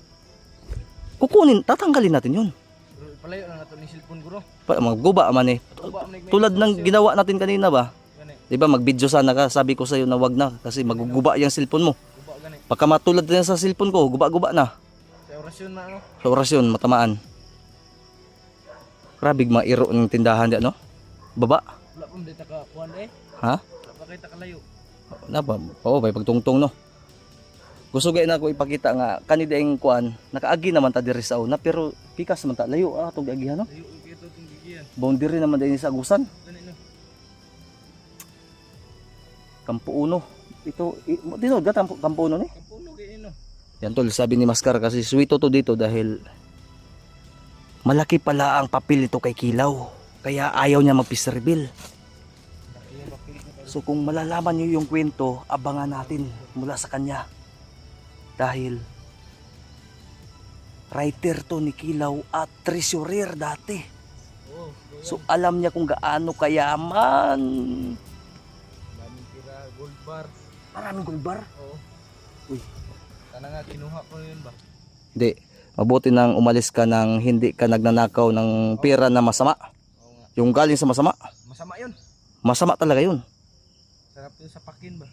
A: Kukunin, tatanggalin natin 'yun.
C: Bro, palayo na nato ni cellphone guro.
A: Magguba man eh. Tulad ng ginawa natin kanina ba?
C: Gani.
A: 'Di ba mag-video sana ka, sabi ko sa iyo na wag na kasi maguguba yung cellphone mo.
C: Guba gani.
A: Pagka matulad din sa cellphone ko, guba-guba na.
C: Sa orasyon na ano.
A: Sa orasyon, matamaan. Grabe mairo ng tindahan di ano? Baba.
C: Wala pa dito ka kuan eh.
A: Ha?
C: Wala pa kita kalayo.
A: Na ba? Oo, bay pagtungtong no. Gusto gay na ako ipakita nga kanida yung kuan, nakaagi naman ta diri sa una pero pikas man ta layo tong agihan no.
C: Layo ito tong gigiyan.
A: Boundary naman din sa agusan.
C: Gani no.
A: Kampo Uno. Ito dito gata Kampo Uno ni.
C: Kampuno kay no.
A: Yan tol, sabi ni Maskar kasi suwito to dito dahil malaki pala ang papel nito kay Kilaw. Kaya ayaw niya mag-peace-reveal. So kung malalaman niyo yung kwento, abangan natin mula sa kanya. Dahil writer to ni Kilaw at treasurer dati.
C: Oh,
A: So alam niya kung gaano kayaman.
C: daming tira gold bar.
A: Maraming gold bar.
C: Oo.
A: Uy.
C: Kana nga kinuha ko yun ba?
A: Hindi. Mabuti nang umalis ka nang hindi ka nagnanakaw ng pera na masama.
C: Oo nga.
A: Yung galing sa masama.
C: Masama yun.
A: Masama talaga yun.
C: Sarap yun sa pakin ba?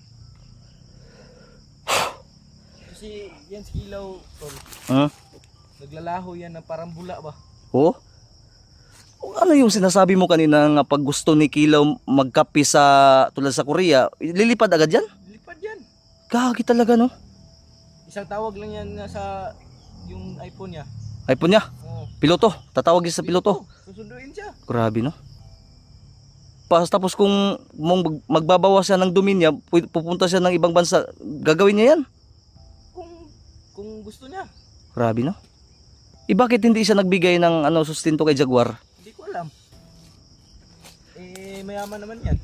C: Kasi yan si Kilaw, tol.
A: Huh?
C: Naglalaho yan na parang bula ba?
A: Oh? Ano yung sinasabi mo kanina nga pag gusto ni Kilaw magkapi sa tulad sa Korea, lilipad agad yan?
C: Lipad yan.
A: Gagi talaga no?
C: Isang tawag lang yan na sa yung iPhone niya.
A: iPhone niya,
C: Oo.
A: piloto, tatawag siya sa piloto.
C: Susunduin siya.
A: Grabe no? Tapos kung magbabawas siya ng dumi niya, pupunta siya ng ibang bansa, gagawin niya yan?
C: Kung gusto niya.
A: Grabe no? Bakit hindi siya nagbigay ng sustento kay Jaguar?
C: Hindi ko alam. Mayaman naman yan.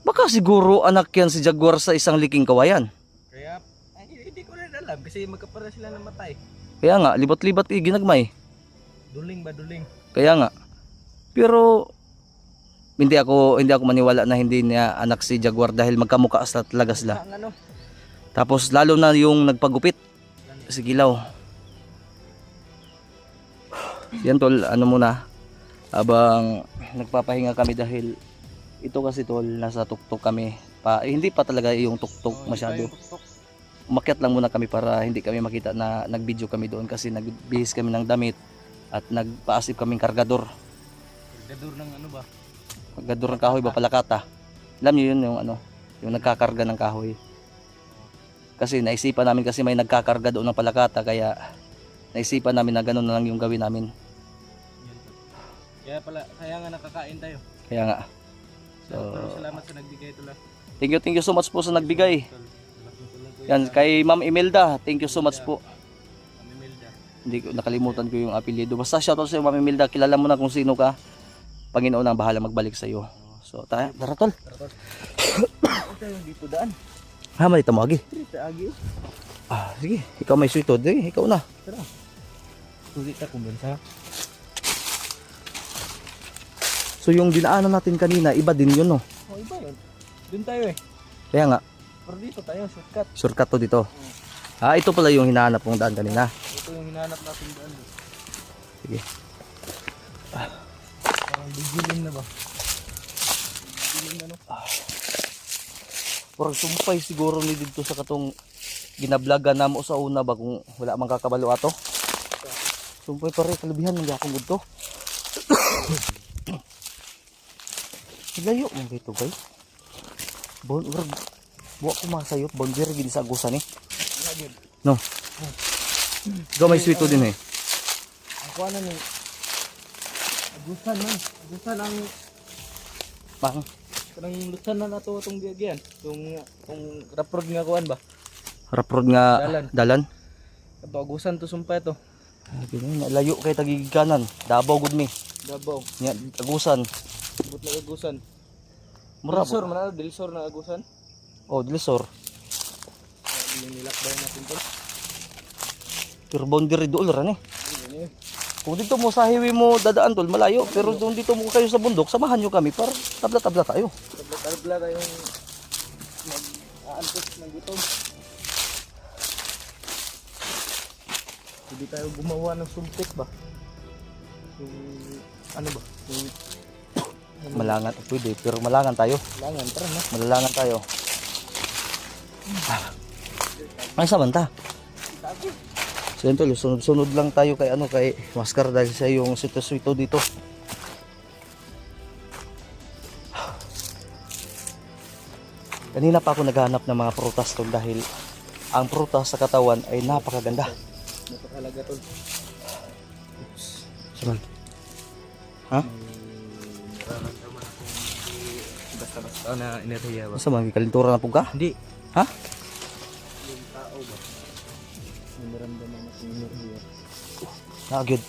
A: Baka siguro anak yan si Jaguar sa isang liking kawayan.
C: Kaya, hindi ko rin alam kasi magkapara sila ng matay.
A: Kaya nga, libat-libat ginagmay.
C: Duling ba, duling?
A: Kaya nga. Pero hindi ako maniwala na hindi niya anak si Jaguar dahil magkamukha talaga sila.
C: Ang ano?
A: Tapos lalo na yung nagpagupit si Kilaw. Yan tol, muna. Habang nagpapahinga kami dahil ito kasi tol, nasa tuktok kami. Hindi pa talaga yung tuktok masyado. Umakyat lang muna kami para hindi kami makita na nag-video kami doon kasi nagbihis kami ng damit at nagpaasip kaming kargador.
C: Kargador ng ano ba?
A: Kargador ng kahoy ba palakata. Alam niyo yun yung nagkakarga ng kahoy. Kasi naisipan namin kasi may nagkakarga doon ng palakata kaya naisipan namin na gano'n na lang yung gawin namin.
C: Kaya nga nakakain tayo.
A: Kaya nga.
C: Pero salamat sa nagbigay ito lang.
A: Thank you so much po sa nagbigay. Yan, kay Ma'am Imelda, thank you so much po. Hindi ko nakalimutan ko yung apelyido. Basta shoutout sa iyo Ma'am Imelda, kilala mo na kung sino ka. Panginoon ang bahala magbalik sa iyo. So, tara tol.
C: Ito yung dito daan.
A: Ha, malita mo agi.
C: Dito agi.
A: Sige, ikaw may sweet toad. Ikaw na.
C: Tara. Tulit ka kumbensa.
A: So, yung dinaanan natin kanina, iba din yun, no?
C: Oh, iba yun. Doon tayo eh.
A: Kaya nga,
C: Pero dito tayo, shortcut.
A: shortcut to dito. Ito pala yung hinahanap mong daan kanina.
C: Ito yung hinanap natin daan.
A: Sige.
C: Parang digiling na ba? Digiling na no?
A: Parang sumpay siguro ni dito sa katong ginablaga na mo sa una ba kung wala mang kakabalo ato. Sumpay pare, kalabihan ng yakong gudto. Layo mo dito guys. Buwa ko masayop, boundary gini sa agusan eh. No. Ikaw may sweet din eh.
C: Ako ano ni? Agusan man. Agusan ang
A: Bang.
C: Kanang lutan na nato atong diagyan. Yung raprod nga kuan ba?
A: Raprod nga
C: Dalan.
A: dalan.
C: Ato agusan to sumpay to.
A: Layo kay tagigikanan. Davao gud mi.
C: Dabaw.
A: Nya agusan.
C: But na agusan.
A: Mura
C: Dilsor
A: po.
C: man na, Dilsor na agusan.
A: Oh, Dilisor.
C: Yung nilakbay natin to.
A: Pero boundary dool ra ni.
C: Ini.
A: Kung dito mo sa highway mo dadaan tol, malayo. Pero kung dito mo kayo sa bundok, samahan nyo kami para tabla-tabla tayo.
C: Tabla-tabla tayong mag-aantos ng gutom. Hindi tayo gumawa ng sumpik ba? Yung ano ba? Yung
A: Malangan, pwede. Pero malangan tayo.
C: langan, tara na.
A: Malalangan tayo. Ay, sa banta. So yun tol, sunod-sunod lang tayo kay kay Maskar dahil sa yung sito-sito dito. Kanina pa ako naghanap ng mga prutas tol dahil ang prutas sa katawan ay napakaganda.
C: Napakalaga tol.
A: Saman. Ha?
C: Nararamdaman akong basta-basta na enerhiya ba?
A: Basta magkalintura na po ka?
C: Hindi.
A: Ha?
C: Yung tao ba? May naramdaman akong enerhiya.
A: Nagid.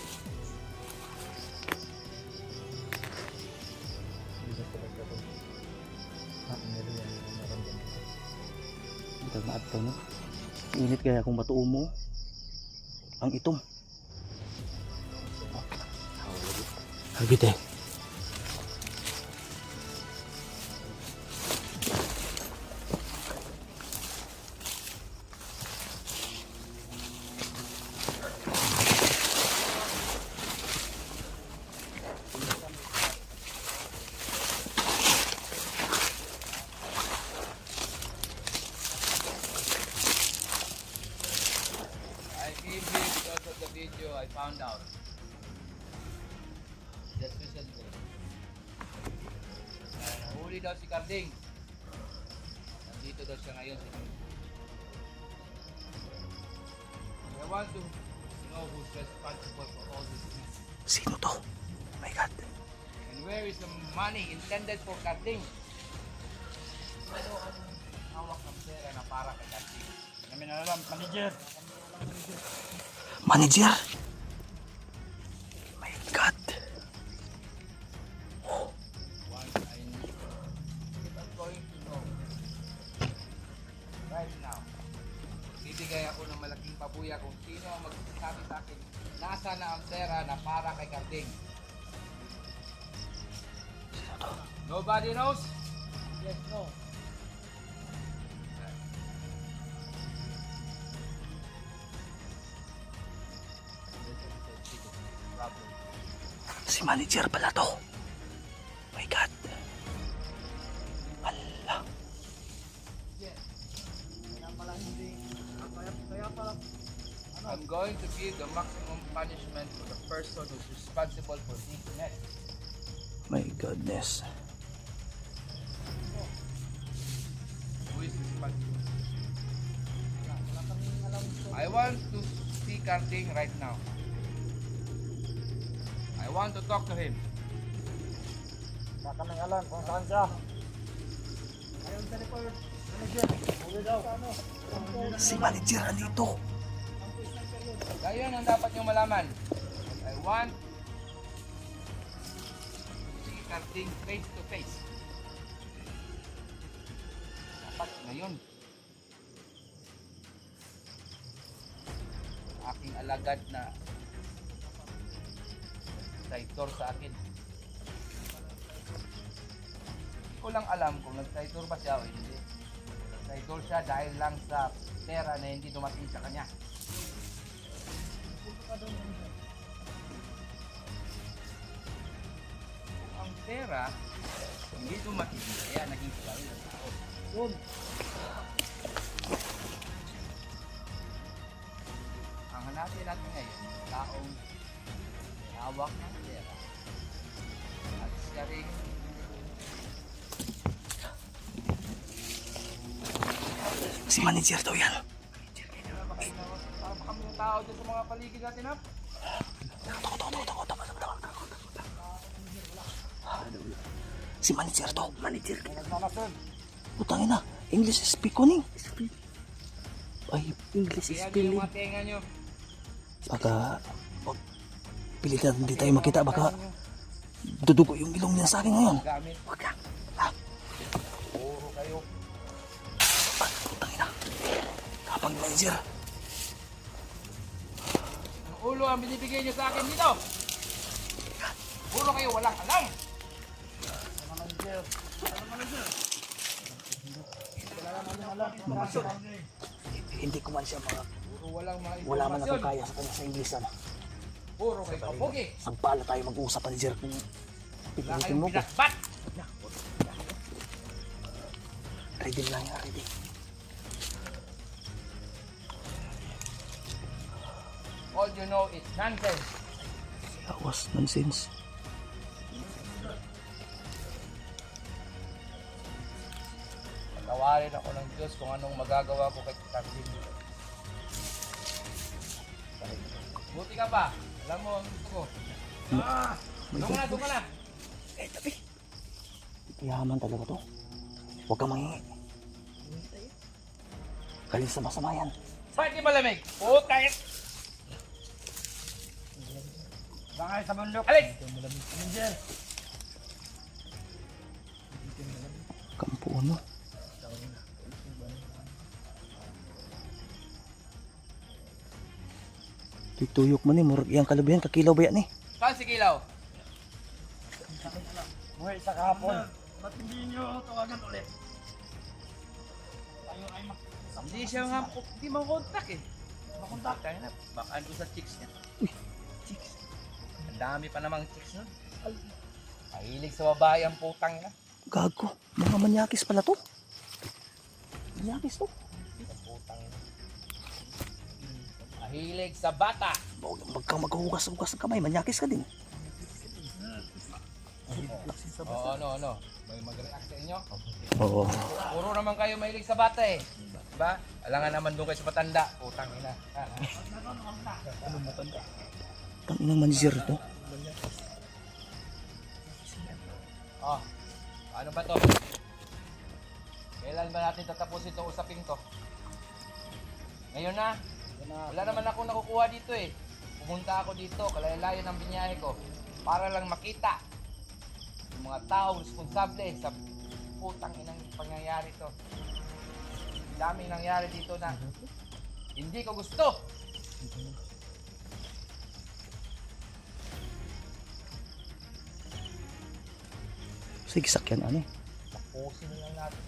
C: Hindi basta-basta tol. Enerhiya na naramdaman.
A: Bitag na adto no. Init kaya kung batuo mo. Ang itom. Agit eh.
D: I came here because of the video I found out. That's special day. Nahuli daw si Carding. Nandito daw siya ngayon. I want to know who's responsible for all this mess.
A: Sino to? Oh my God.
D: And where is the money intended for Carding? Ano ang hawak ng pera na para kay Carding?
B: Namin alam, manager.
A: Manager? My God.
D: Once I knew, if I'm going to know right now, bibigay ako ng malaking pabuya kung sino ang magsasabi sa akin nasa na ang pera na para kay Carding. Nobody knows? Yes, no.
A: Si manager pala to. My God. Hala.
D: I'm going to give the maximum punishment to the person who's responsible for this mess.
A: My goodness.
D: Who is responsible? I want to see Carding right now. I want to talk to him.
B: Baka nang alam kung saan siya.
A: Si manager andito.
D: Ngayon ang dapat nyo malaman. I want to see Carding face to face. Dapat ngayon. Aking alagad na traitor sa akin. Hindi ko lang alam kung nag-traitor ba siya o hindi. Traitor siya dahil lang sa pera na hindi dumating sa kanya. Kung ang pera hindi dumating, kaya naging sila ng tao. Ang hanapin natin ngayon, taong may hawak ng pera at siya rin
A: Si manager daw yan.
D: para kami ng tao dyan sa mga paligid natin ha.
A: Si manager to. Manager.
D: Nagmamason.
A: Putangin na. English speak ko ning. Ay, English
D: Kaya
A: spelling.
D: yung mga tenga nyo.
A: Baka, pilitan hindi tayo makita. Baka, dudugo yung ilong niya sa akin ngayon.
D: Gamit.
A: Huwag ka.
D: Puro kayo.
A: Putangin na. Kapag manager.
D: Ang ulo ang binibigay nyo sa akin dito. Puro kayo walang alam.
A: Hindi ko man siya mga,
D: Puro walang mga
A: wala man ako
D: informasyon.
A: kaya sa kanya sa Inglesan.
D: Puro kayo kapugi.
A: Sagpala tayo mag-uusap manager kung
D: Wala
A: pipilitin
D: kayong
A: mo ko.
D: binakbat.
A: Ready lang yan, ready.
D: All you know is nonsense.
A: That was nonsense.
D: Patawarin ako ng Diyos kung anong magagawa ko kay Kathleen. Buti ka pa. Alam mo ang gusto ko. Doon ka na.
A: Eh, tapi. Yaman talaga to. Huwag kang mangingi. Galing sa masama yan.
D: Bakit di malamig? Puta yun. Baka sa bundok. Alex!
A: Kampo ano? Tuyok man ni, murag iyang kalabayan, kakilaw ba yan eh?
D: Saan si Kilaw?
B: Buhay sa kahapon. Ba't hindi nyo tawagan ulit? Tayo ay
D: Hindi siya nga, hindi makontak eh. Makontak tayo na. Baka ando sa chicks niya. Chicks. Ang dami pa namang chicks nun. Mahilig sa babae ang putang na.
A: Gago, mga manyakis pala to. Manyakis to.
D: Putang na. Mahilig sa bata.
A: Huwag kang maghuhugas-hugas ng kamay, manyakis ka din.
D: Oo, ano. May mag-react sa inyo?
A: Oo.
D: Puro naman kayo mahilig sa bata eh. Diba? Alangan naman doon kayo sa matanda. Putang ina.
A: Tanginang manager to.
D: Oh, ano ba to? Kailan ba natin tatapusin itong usapin to? Ngayon na? Wala naman ako nakukuha dito eh. Pumunta ako dito, kalalayo ng binyahe ko, para lang makita yung mga taong responsable sa putang inang pangyayari to. Daming nangyari dito na hindi ko gusto.
A: Sige, sakyan ano eh.
D: Tapusin na lang natin.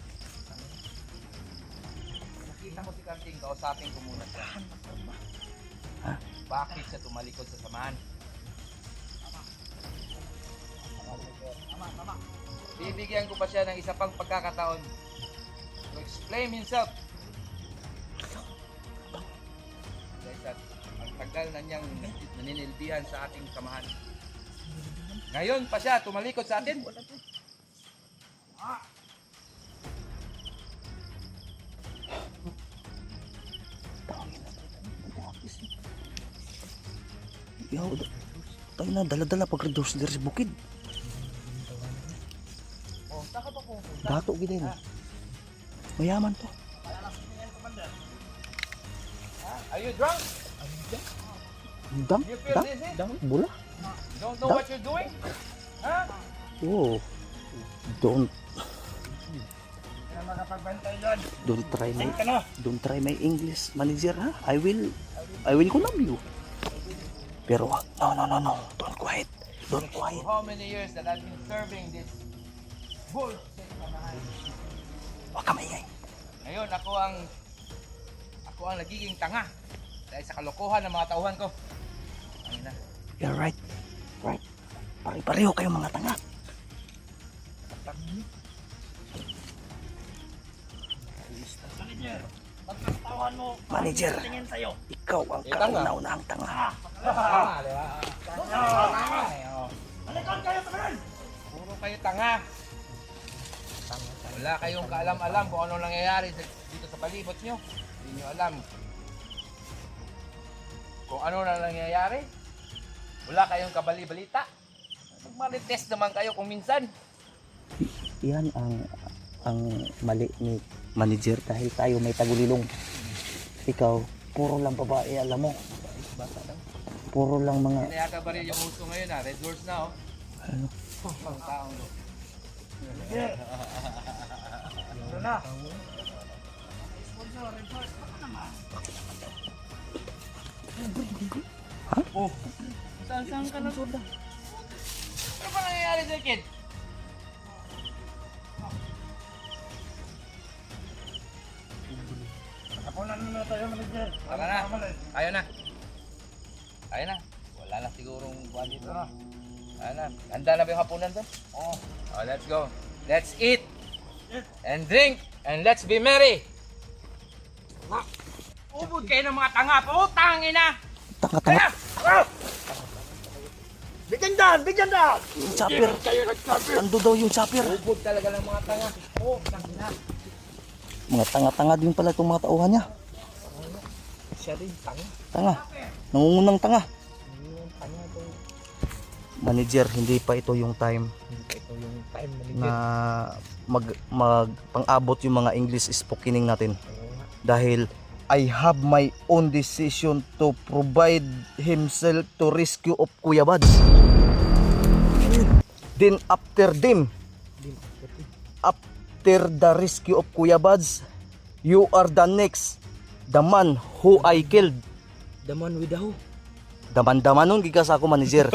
D: Nakita ko si Kanting, kausapin ko muna siya.
A: Ha?
D: Bakit siya tumalikod sa samahan? Bibigyan ko pa siya ng isa pang pagkakataon to explain himself. Dahil ang tagal na niyang naninilbihan sa ating samahan. Ngayon pa siya tumalikod sa atin.
A: Yaw, tayo na, dala-dala pag-reduce sa bukid.
D: Oh, saka pa pupunta.
A: Dato gini na. Mayaman to.
D: Are you drunk?
A: Dam?
D: You feel
A: Dam?
D: dizzy?
A: Dam? Bula?
D: Don't know what you're doing? Huh?
A: Oh. Don't
B: makapagbantay doon.
A: don't try my English manager ha. I will collab you. Pero no. Don't quiet. Don't
D: For
A: quiet.
D: how many years that I've been serving this bullshit samahan?
A: Wag ka maingay.
D: Ngayon ako ang nagiging tanga dahil sa kalokohan ng mga tauhan ko. Ano na?
A: You're right. Right. Pare-pareho kayong mga tanga.
B: Manager, pagkaktawan mo,
A: Manager,
B: tingin sa'yo.
A: ikaw ang
D: tanga.
A: kauna-unahang tanga.
D: Tanga, di ba? Tanga,
B: Malikon kayo sa kanan!
D: Puro kayo tanga. Wala kayong kaalam-alam kung anong nangyayari dito sa palibot nyo. Hindi nyo alam kung ano na nangyayari. Wala kayong kabali-balita. Magmarites naman kayo kung minsan.
A: Yan ang mali ni manager dahil tayo may tagulilong. Ikaw, puro lang babae, alam mo.
C: Bata daw.
A: Puro lang mga...
D: Pinayaka ba rin yung uso ngayon ha? Red Doors na oh.
A: Ano?
D: Ang taong do.
B: Ito na.
D: Saan ka na? Ano ba nangyayari sa kid?
B: Kapunan mo na tayo, manager.
D: Tara na. Ayaw na. Ayaw na. Wala na sigurong buwan dito. Ayaw na. Handa na ba yung hapunan doon? Oo. Oh, let's go. Let's eat. And drink. And let's be merry. Ubod kayo ng mga tanga. Putang ina.
A: Tanga-tanga.
B: Bigyan dyan! Bigyan dyan!
A: Yung chopper. Ando daw yung chopper.
D: Ubod talaga ng mga tanga. Oh, tanga.
A: Mga tanga-tanga din pala itong mga tauhan niya.
C: Siya din, tanga.
A: Tanga. Nangungunang tanga.
C: Yung tanga to.
A: Manager, hindi pa ito yung time
C: Ito yung time
A: na
C: manager.
A: pang-abot yung mga English speaking natin.
C: Oo nga.
A: Dahil I have my own decision to provide himself to rescue of Kuya Bads. Then after the rescue of Kuya Bads, you are the next, the man who I killed.
C: The man with the hoe.
A: Daman-daman nun, gigas ako manager.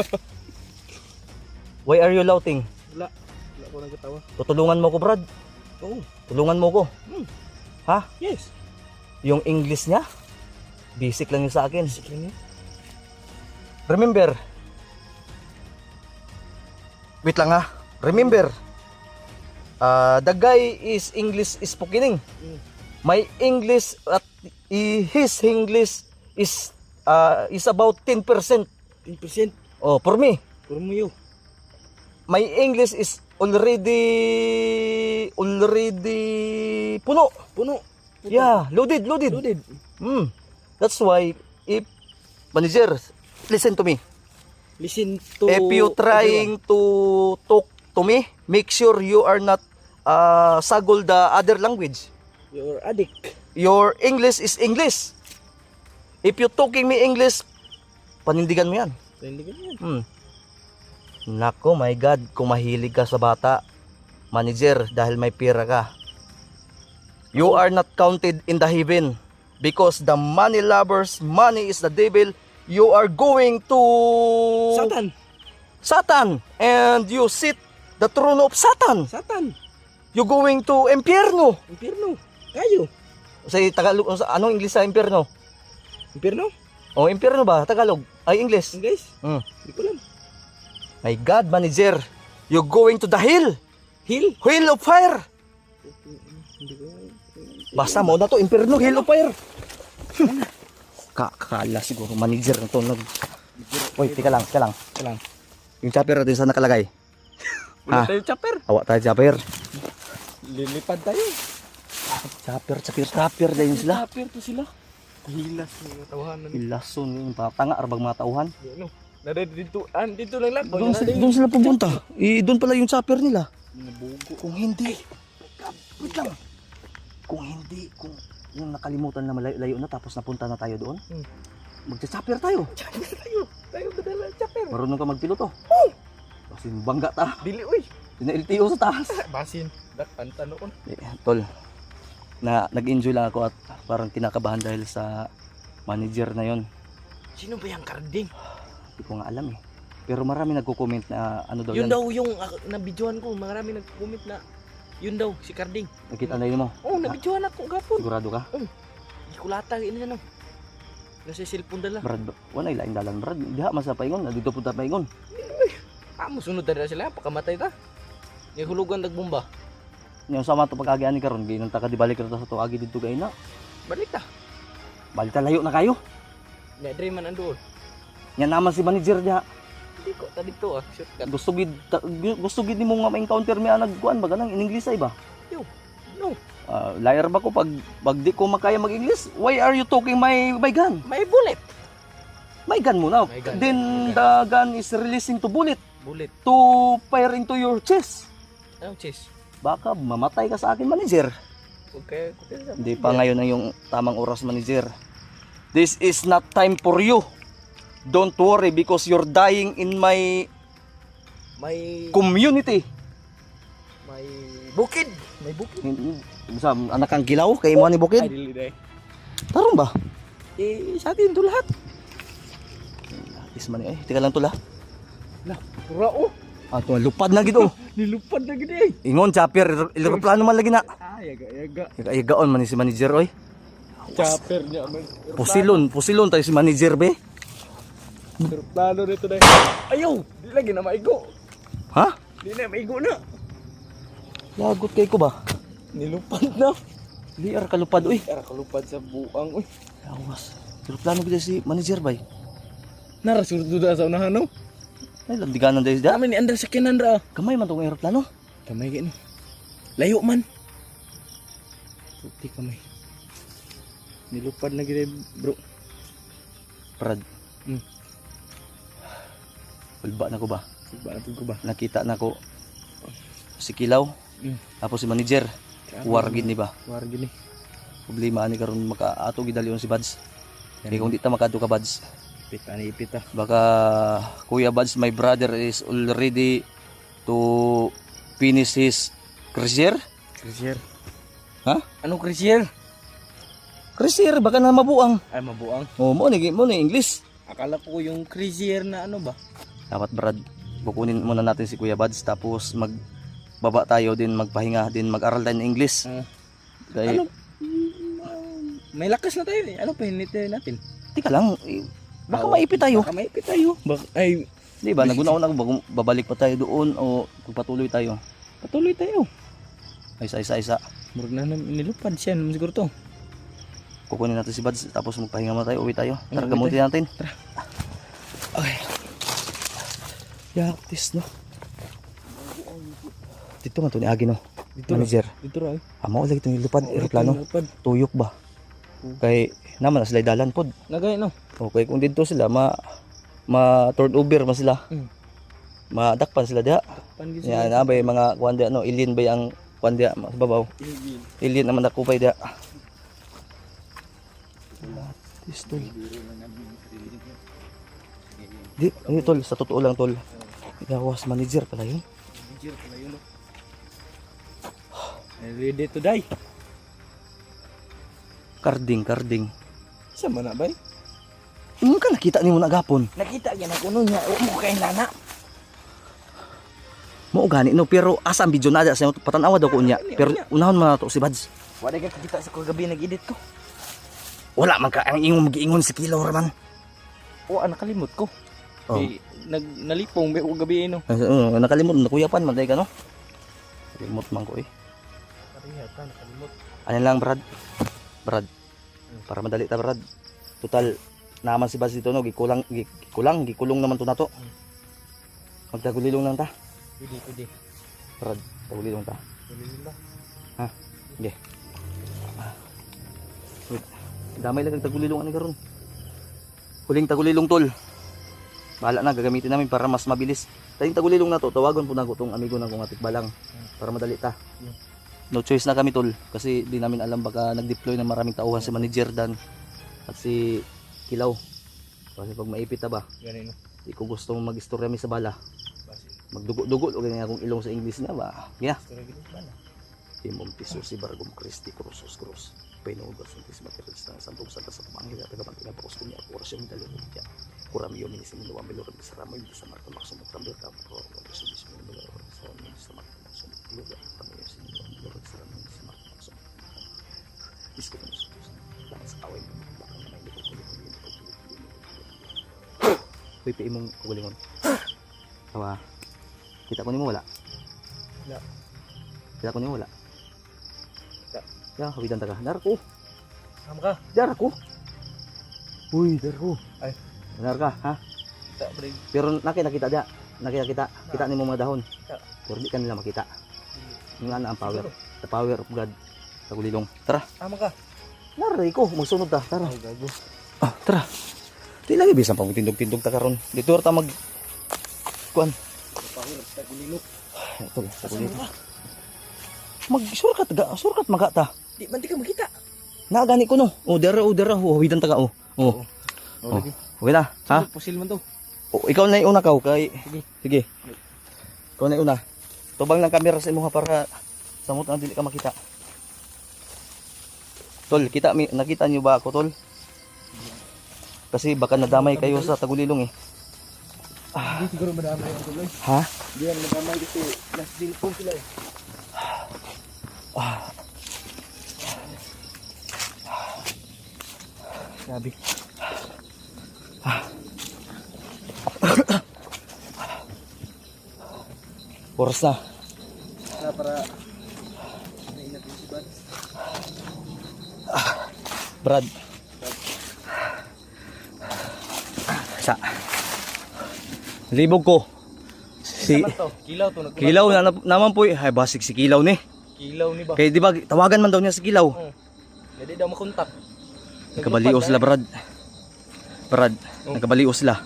A: Why are you laughing?
C: Wala. Wala ko nagkatawa.
A: Tutulungan mo ko, Brad.
C: Oo.
A: Tulungan mo ko. Ha?
C: Yes.
A: Yung English niya, basic lang yun sa akin.
C: Sige niya.
A: Remember, wait lang ha. Remember, the guy is English speaking. My English at his English is about 10%.
C: 10%.
A: Oh, for me,
C: Puro mo yun.
A: my English is already puno.
C: Puno.
A: Yeah, loaded.
C: Loaded.
A: That's why if manager, listen to me.
C: Listen to...
A: If you trying to talk to me, make sure you are not sagol the other language.
C: You're addict.
A: Your English is English. If you talking me English, panindigan mo yan.
C: Hindi ka yan.
A: Nako, my God, kung mahilig ka sa bata, manager, dahil may pera ka, you are not counted in the heaven because the money lovers, money is the devil. You are going to Satan, and you sit the throne of Satan.
C: Satan.
A: You going to impyerno.
C: Impierno. Kayo.
A: Sa Tagalog, anong English sa impyerno?
C: Impierno?
A: O impyerno ba? Tagalog? Ay, English.
C: English?
A: Hmm.
C: Hindi ko alam.
A: My God, manager, you going to the hell.
C: Hill?
A: Hell of fire.
C: Hindi ko alam.
A: Basta mo na to, impyerno, hell of fire. Kakala siguro, manager na to. Uy, tika lang. Yung chopper natin saan nakalagay?
C: Wala
A: Ah.
C: tayong chopper.
A: Hawa tayo chopper.
C: Lilipad tayo.
A: Chopper dahil sila.
C: Chopper to sila. Hilas yung tawahanan.
A: Ilason yung tanga, arbag mga tauhan.
C: Ano? Dito lang lang.
A: Doon sila pupunta. Doon pala yung chopper nila.
C: Nabugo.
A: Kung hindi, wait lang. Kung yung nakalimutan na malayo na tapos napunta na tayo doon, magcha-chopper tayo.
C: Tayo badala chopper.
A: Marunong ka magpiloto. Kasi bangga ta.
C: Dili uy.
A: Pina-LTO sa taas.
C: Basin. Dat pantanoon.
A: Tol, nag-enjoy lang ako at parang kinakabahan dahil sa manager na yon.
C: Sino ba yung Carding?
A: Hindi ko nga alam eh. Pero marami nagko-comment na ano daw
C: Yun
A: yan.
C: daw yung nabidyohan ko. Marami nag-comment na yun daw si Carding.
A: Nakita na yun mo.
C: Oh, nabidyohan ako gapon.
A: Sigurado ka?
C: Hindi ko latag ina no. Nasa cellphone dala.
A: Brad, wala ilaing dalan Brad. Diha man sa paingon, dito punta paingon.
C: Amo sunod na sila pakamatay ta. Yung hulugan nagbomba.
A: Yung sama to pag-agian ni karon, ginang ta ka di balik ra ta sa to agi dito kay na.
C: Balik ta.
A: Balik ta layo na kayo.
C: Na dre man andoon.
A: Yan naman si manager diha.
C: Hindi ko ta dito ah. Shortcut.
A: Gusto gid nimo nga ma-encounter mi nagkuan ba ganang in English ay ba?
C: Yo. No.
A: Liar ba ko pag di ko makaya mag-English? Why are you talking my gun?
C: May bullet.
A: My gun muna.
C: My gun.
A: Then
C: My gun.
A: the gun is releasing to bullet
C: Bullet.
A: to fire into your chest.
C: Ano, chase?
A: Baka mamatay ka sa akin, manager.
C: Okay.
A: Hindi pa ngayon ang yung tamang oras, manager. This is not time for you. Don't worry because you're dying in my
C: May
A: community.
C: bukid. May bukid.
A: Sa anak kang gilaw kay mo ni Bukid.
C: Dili day.
A: Tarong ba?
C: Sa atin to lahat.
A: Is man tika lang to la.
C: Pura oh.
A: Ato lupad na gid oh.
C: Nilupad na gid eh.
A: Ingon chopper eroplano man lagi na.
C: Yaga.
A: Yaga-yagaon man ni si manager oy.
C: Chopper niya man.
A: Pusilon tayo si manager be.
C: Plano nito day. Ayaw, di lagi na maigo.
A: Ha?
C: Di na maigo na.
A: Lagot kay ko ba?
C: Nilupad na.
A: Liar kalupad oy.
C: Kara kalupad sa buang uy.
A: Awas. Eroplano gid si manager bay.
C: Nara surdo da sa unahan no.
A: Ay landiganan dahil da.
C: Kami ni Andra sa kinandra.
A: Kamay man tong eroplano.
C: Kamay gini. Layo man. Puti kamay. Nilupad na gid bro.
A: Brad.
C: Hmm.
A: Ulba na ko ba?
C: Ba na ko ba?
A: Nakita na ko si Kilaw. Tapos si manager. War gid ni ba?
C: War gini.
A: Problema ani karon makaato gid dalyon si Bads. Kaya kung di ta makadto ka Bads,
C: Pita ni ipita.
A: baka Kuya Bads, my brother is already to finish his career.
C: Krisier.
A: Ha?
C: Ano krisier?
A: Career baka na mabuang.
C: Ay mabuang.
A: Oh, mo ni English.
C: Akala ko yung krisier na ano ba?
A: Dapat Brad, kukunin muna natin si Kuya Bads tapos magbaba tayo din, magpahinga din, mag-aral tayo ng English. Kaya,
C: Ano? May lakas na tayo eh. Ano pa hinintay natin?
A: tika lang, baka maipit tayo.
C: Baka maipit tayo. Ay,
A: Di ba, nagunaon ako bago babalik pa tayo doon o pagpatuloy tayo.
C: patuloy tayo.
A: Ay, isa.
C: Murag na nilupad siya naman siguro to.
A: Kukunin natin si Bads tapos magpahinga muna tayo, uwi tayo. Tara,
C: Uwi
A: gamutin natin.
C: Okay.
A: Yaktis no. Dito man to ni Agi no.
C: Dito
A: Manager.
C: Dito ra.
A: Amo lagi itong lupad, aeroplano.
C: Nilupad.
A: Tuyok ba? Kay naman na sila dalan pod.
C: Nagay no.
A: Okay, kung dito sila ma turnover man sila. Madakpan sila diha.
C: Pangis.
A: Yan na ba yung mga kuwanda no, alien ba ang kuwanda sa babaw? Alien naman nakupay diha. Tol. Di, ano tol, sa totoo lang tol. Gawas manager pala yun.
C: Manager pala yun. Ready to die.
A: Karding.
C: Sa man na bay?
A: Ano ka nakita ni mo na gapon?
C: Nakita gyud ako no nya. Mo kay lana.
A: Mo gani no, pero asa ang video na sa patanawa daw ko niya. Pero unahon man nato si Bads.
C: Wala ka kita sa kagabi nag-edit ko.
A: Wala man ka ang ingong magiingon si Kilaw raman.
C: O nakalimot ko.
A: Oh.
C: Nalipong may gabi no.
A: Nakalimot na kuyapan man ka no. Kalimot man ko eh.
C: Parihata nakalimot.
A: Ano lang Brad? Para madali ta Brad. Total naman si Bads dito no, gikulong naman to nato. Magtagulilong lang ta.
C: Pwede.
A: Brad, tagulilong ta. Ha? Sige. Wait. Damay lang ang tagulilong ani karon. Huling tagulilong tol. Bahala na, gagamitin namin para mas mabilis. Tayong tagulilong na to, tawagon po na ko tong amigo na kong atikbalang para madali ta. No choice na kami tol kasi di namin alam baka nag-deploy ng maraming tauhan si Manager Dan at si Kilaw. Kasi pag maipit ta ba,
C: Ganun no.
A: di ko gusto mag-istorya mi sa bala. Magdugo-dugo o ganyan akong ilong sa English na ba. Yeah. Timong piso si Bargom Christi Cruces Cruz. Penugas ng tis materials ng santong santa sa pamangkin at tagapagtinang pakos kunya at orasyon ng dalawang kya. Kurami yung minisin ng luwang bilorag sa ramay sa marka maksumot tambir ka po ang orasyon ng bilorag sa ramay sa marka maksumot bilorag pamilya sa luwang bilorag sa ramay sa marka maksumot isko na sa lahat sa away mo baka na may pipi imong kagulingon tawa kita ko nimo wala kita ko nimo wala ya kawidan taga narko
C: Sama ka.
A: dar ko uy dar ko
C: Ay.
A: benar ka ha
C: Tak pre.
A: pero nakita dia kita nimo mga dahon
C: Ya.
A: pero di ka nila makita nga na ang power the power of God tagulilong tara
C: Sama ka.
A: naray ko magsunod ta tara
C: Ay gago.
A: tara di lagi bisan pang tindog-tindog ta karon dito ta mag kuan
C: Power sa gulilo.
A: ito tagulilong Surkat magata.
C: Di man di ka makita.
A: Naagani ko no. Dera. Hawidan taga oh. Oh.
C: Lagi.
A: Okay na, ha?
C: Pusil man to.
A: Ikaw na yung una ka, kay.
C: Sige.
A: Sige. Ikaw na yung una. Tubang ng kamera sa imo ha para samot na dili ka makita. Tol, nakita niyo ba ako, tol? Kasi baka nadamay kayo sa tagulilong eh.
C: Hindi siguro madamay ang tuloy.
A: Ha?
C: Di yan madamay kasi last deal po sila eh. Sabi.
A: Oras na.
C: Para naingat yung si Bad.
A: Brad. Sa. Libog ko. Si
C: Naman to, kilaw to.
A: Kilaw na naman po. Ay basig si Kilaw ni.
C: Kilaw ni ba?
A: Kay di ba tawagan man daw niya si Kilaw.
C: Oo. Hindi daw makontak.
A: Nagkabalios sila, Brad. Brad,
C: Oh.
A: nagkabalios sila.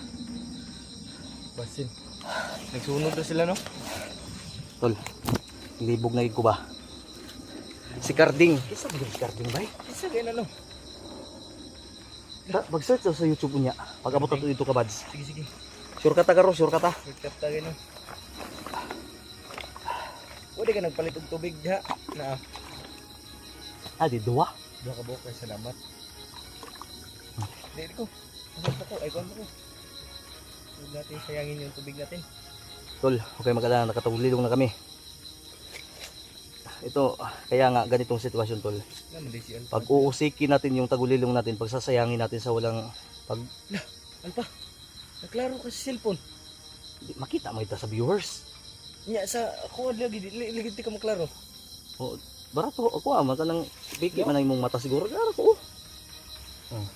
C: Basin. Nagsunod na sila no?
A: Tol, libog na ko ba? Si Carding.
C: Isa ba si Carding ba? Isa kayo na no?
A: Mag-search daw sa YouTube niya. Pag abot na dito ka, Bads.
C: Sige sige.
A: Sure ka ta, Karo? Sure ka ta?
C: Shortcut tayo no? Pwede ka nagpalit og tubig ha? Na
A: Di duwa.
C: Dua ka buhok kay salamat. Hindi ko. Masok ako. Ay kung ako. Huwag natin sayangin yung tubig natin.
A: Tol, okay mag-alala. Nakatagulilong na kami. Ito, kaya nga ganitong sitwasyon, Tol.
C: Naman di si Alpa.
A: Pag uusikin natin yung tagulilong natin, pagsasayangin natin sa walang
C: Alpa. Naklaro ka sa cellphone.
A: makita mo ito sa viewers.
C: Nya sa ako lagi ligid ka maklaro.
A: O, barato ako man kanang biki man ang imong mata siguro. Gara ko.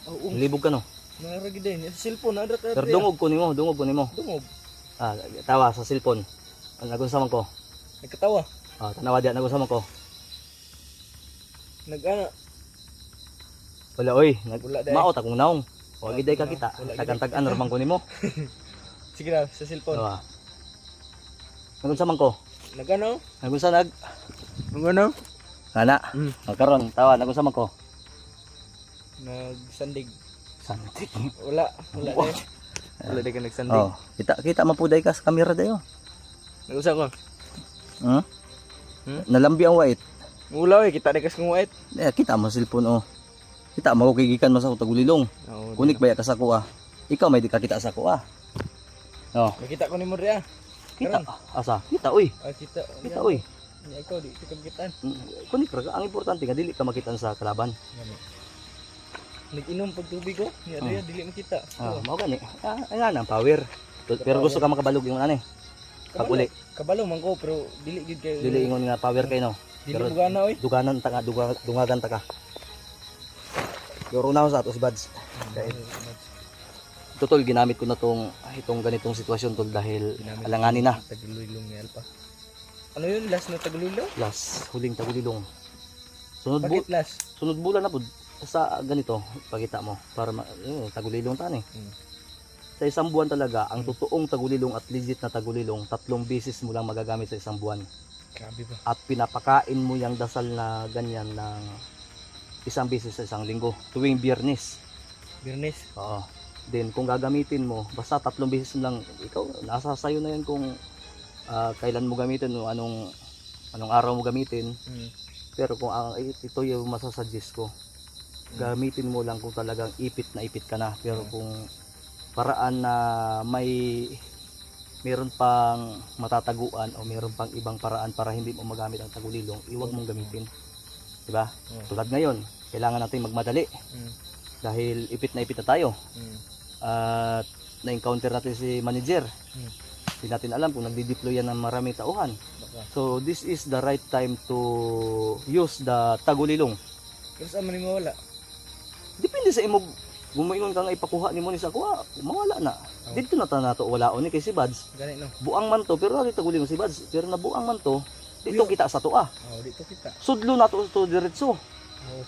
C: Oo.
A: Libog ka no.
C: Naragi din sa cellphone na ka.
A: Pero dungog ko nimo.
C: Dungog.
A: Tawa sa cellphone. Nagunsaman ko.
C: Nagkatawa.
A: Tanawa diyan nagunsaman ko.
C: Nag-ana.
A: Wala oy,
C: Wala dahil.
A: maot akong naong. Wa giday ka
C: Wala,
A: kita.
C: wala giday.
A: Tagantag-an ramang ko nimo.
C: Sige na sa cellphone.
A: Nagunsaman ko.
C: Nag-ano?
A: Nagunsa nag
C: Nag-ano?
A: ana.
C: Mm.
A: Karon tawa nagunsaman ko.
C: Nagsandig.
A: Santik.
C: Wala
A: Wow.
C: dahil. Wala di ka nagsandig.
A: Kita mapuday ka sa kamera dayo.
C: Nag-usap ko.
A: Hmm?
C: Hmm?
A: Nalambi ang wait.
C: Mula kita di kas kung white.
A: Kita mo cellphone Kita mo kigikan mo sa tagulilong.
C: Oo.
A: Kunik baya ka sa kuha. Ikaw may di ka kita sa kuha.
C: Nakita ko ni mo ria.
A: Kita. Asa? Kita uy.
C: Kita.
A: Kita uy.
C: Nya ikaw di ka kitaan.
A: Kunik ra ang importante nga dili ka makitan sa kalaban.
C: Nag-inom pag tubig ko. Nya ria dili makita.
A: Mao gani. Nga na power. Pero gusto ka makabalog yung ano pag uli.
C: Kabalo man ko pero dili gid kay.
A: Dili ingon nga power kay no.
C: Dili
A: pero-
C: mo gana oy.
A: Duganan ta ka, dungagan ta ka. Yoro na ako sa ato si Bads. Totoo ginamit ko na itong ganitong sitwasyon tol dahil alanganin na.
C: Tagulilong ni Alpa. Ano yun? Last na tagulilong?
A: Last huling tagulilong.
C: Bakit last?
A: Sunod bulan na pud sa ganito pakita mo para tagulilong tani. Sa isang buwan talaga ang totoong tagulilong at legit na tagulilong 3 beses mo lang magagamit sa isang buwan.
C: Grabe ba?
A: At pinapakain mo yung dasal na ganyan ng 1 beses sa isang linggo tuwing Biyernes.
C: Birnes.
A: Oo. Then kung gagamitin mo basta 3 beses lang ikaw nasa sayo na yan kung kailan mo gamitin o anong araw mo gamitin. Pero kung ito yung masasuggest ko gamitin mo lang kung talagang ipit na ipit ka na. Pero kung paraan na meron pang matataguan o meron pang ibang paraan para hindi mo magamit ang tagulilong, iwag mong gamitin. Diba? Tulad ngayon, kailangan natin magmadali dahil ipit na tayo. At na-encounter natin si manager. Hindi natin alam kung nagdi-deploy yan ng maraming tauhan. So this is the right time to use the tagulilong.
C: Pero saan man mo wala?
A: Depende sa imo. Gumaingon ka nga ipakuha ni mo ni sa kuha, mawala na. Dito na ta nato walaon ni kay si Bads.
C: Gani no.
A: Buang man to pero dito tagulilong si Bads. Pero na buang man to, dito kita sa tuwa.
C: Dito kita.
A: Sudlo na to diretso.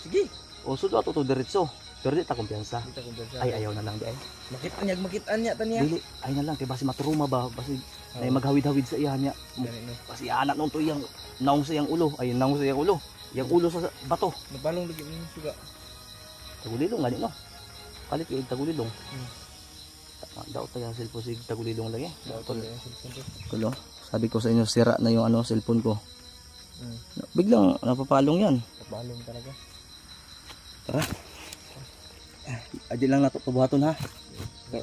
C: Sige.
A: O sudlo ato to diretso. Pero di ta kumpiyansa.
C: Kita kumpiyansa.
A: Ay, ayaw na lang di ay.
C: Makit anya taniya.
A: Dili, ay na lang kay basi maturuma ba, basi ay
C: Oo.
A: maghawid-hawid sa iya niya.
C: Gani no.
A: Basi anak nung to iyang naong sa iyang ulo, ay naong sa iyang ulo. Yang ulo sa bato.
C: Nabalong lagi mo suga.
A: Tagulilong gani no. Kalit yung tagulilong.
C: Hmm.
A: Daw tayo ang cellphone sig tagulilong lang eh.
C: Dapat
A: Tol.
C: yung cellphone to.
A: Tulo. Sabi ko sa inyo sira na yung ano cellphone ko.
C: Hmm.
A: Biglang napapalong yan.
C: Nabalong talaga.
A: Adi lang nato tubuhaton ha.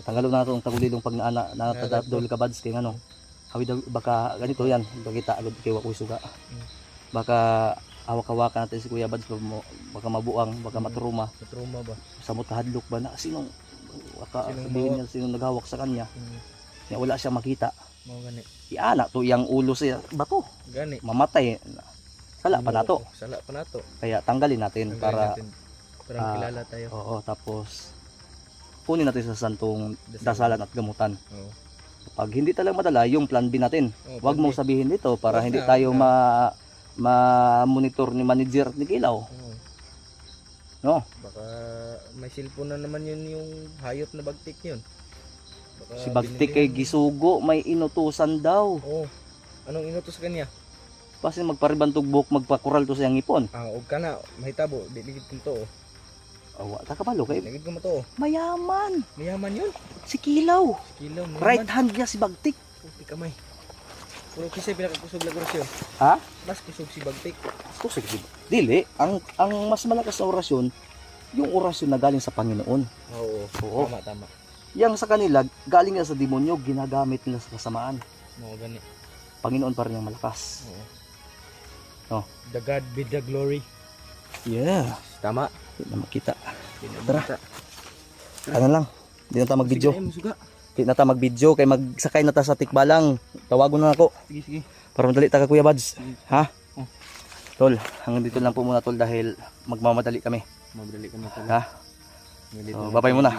A: Tanggalon nato ang tagulilong pag natadol ka bads kay ano. Hawid baka ganito yan. Bagita agad kay wa ko suga. Baka hawak-hawakan natin si Kuya Bads baka mabuang, baka maturuma.
C: Matruma ba?
A: Sa mutahadlok ba na sinong baka
C: Sinong
A: sabihin
C: hawak?
A: niya sinong naghawak sa kanya. Kaya wala siya makita.
C: Mao gani.
A: Iana to iyang ulo sa bato.
C: Gani.
A: Mamatay. Sala pa nato.
C: Sala pa nato.
A: Kaya tanggalin natin para
C: para kilala tayo.
A: oo, tapos kunin natin sa santong dasalan at gamutan.
C: Oo.
A: Pag hindi talaga madala, yung plan B natin.
C: Oo,
A: Huwag
C: plan
A: mo
C: B.
A: sabihin dito para
C: Wag
A: hindi
C: na,
A: tayo
C: wag na.
A: ma-monitor ni manager at ni Kilaw.
C: Oo.
A: No?
C: Baka may cellphone na naman yun yung hayop na bagtik yun. Baka
A: Si Bagtik kay
C: binili-
A: gisugo, may inutusan daw.
C: Oo. Anong inutos sa kanya?
A: Kasi magparibantog buhok, magpakural to sa iyang ipon.
C: Og ka na, mahitabo, digid ko to.
A: Awa, takabalo kay
C: Digid ko mo to.
A: mayaman.
C: Mayaman yun.
A: Si Kilaw.
C: Kilaw, mayaman.
A: Right hand niya si Bagtik.
C: Puti kamay. Puro kisay pinakakusog lang orasyon.
A: Ha?
C: Mas kusog si Bagtik.
A: Kusog si Dili, ang mas malakas na orasyon, yung orasyon na galing sa Panginoon.
C: Oo.
A: Oo.
C: Tama, tama.
A: Yang sa kanila, galing na sa demonyo, ginagamit nila sa kasamaan.
C: Mao gani.
A: Panginoon pa rin ang malakas.
C: Oo.
A: Oh.
C: The God be the glory.
A: Yeah.
C: Tama.
A: Hindi na makita.
C: Tara.
A: Ano lang, hindi na tayo mag-video.
C: Sige, suga.
A: Hindi na tayo mag-video, kay magsakay na tayo sa tikbalang. Tawagon na ako.
C: Sige, sige.
A: Para madali tayo Kuya Bads. Ha?
C: Oh.
A: Tol, hanggang dito lang po muna tol dahil magmamadali kami.
C: Mabdali ka na pala.
A: Ha? So, babay muna.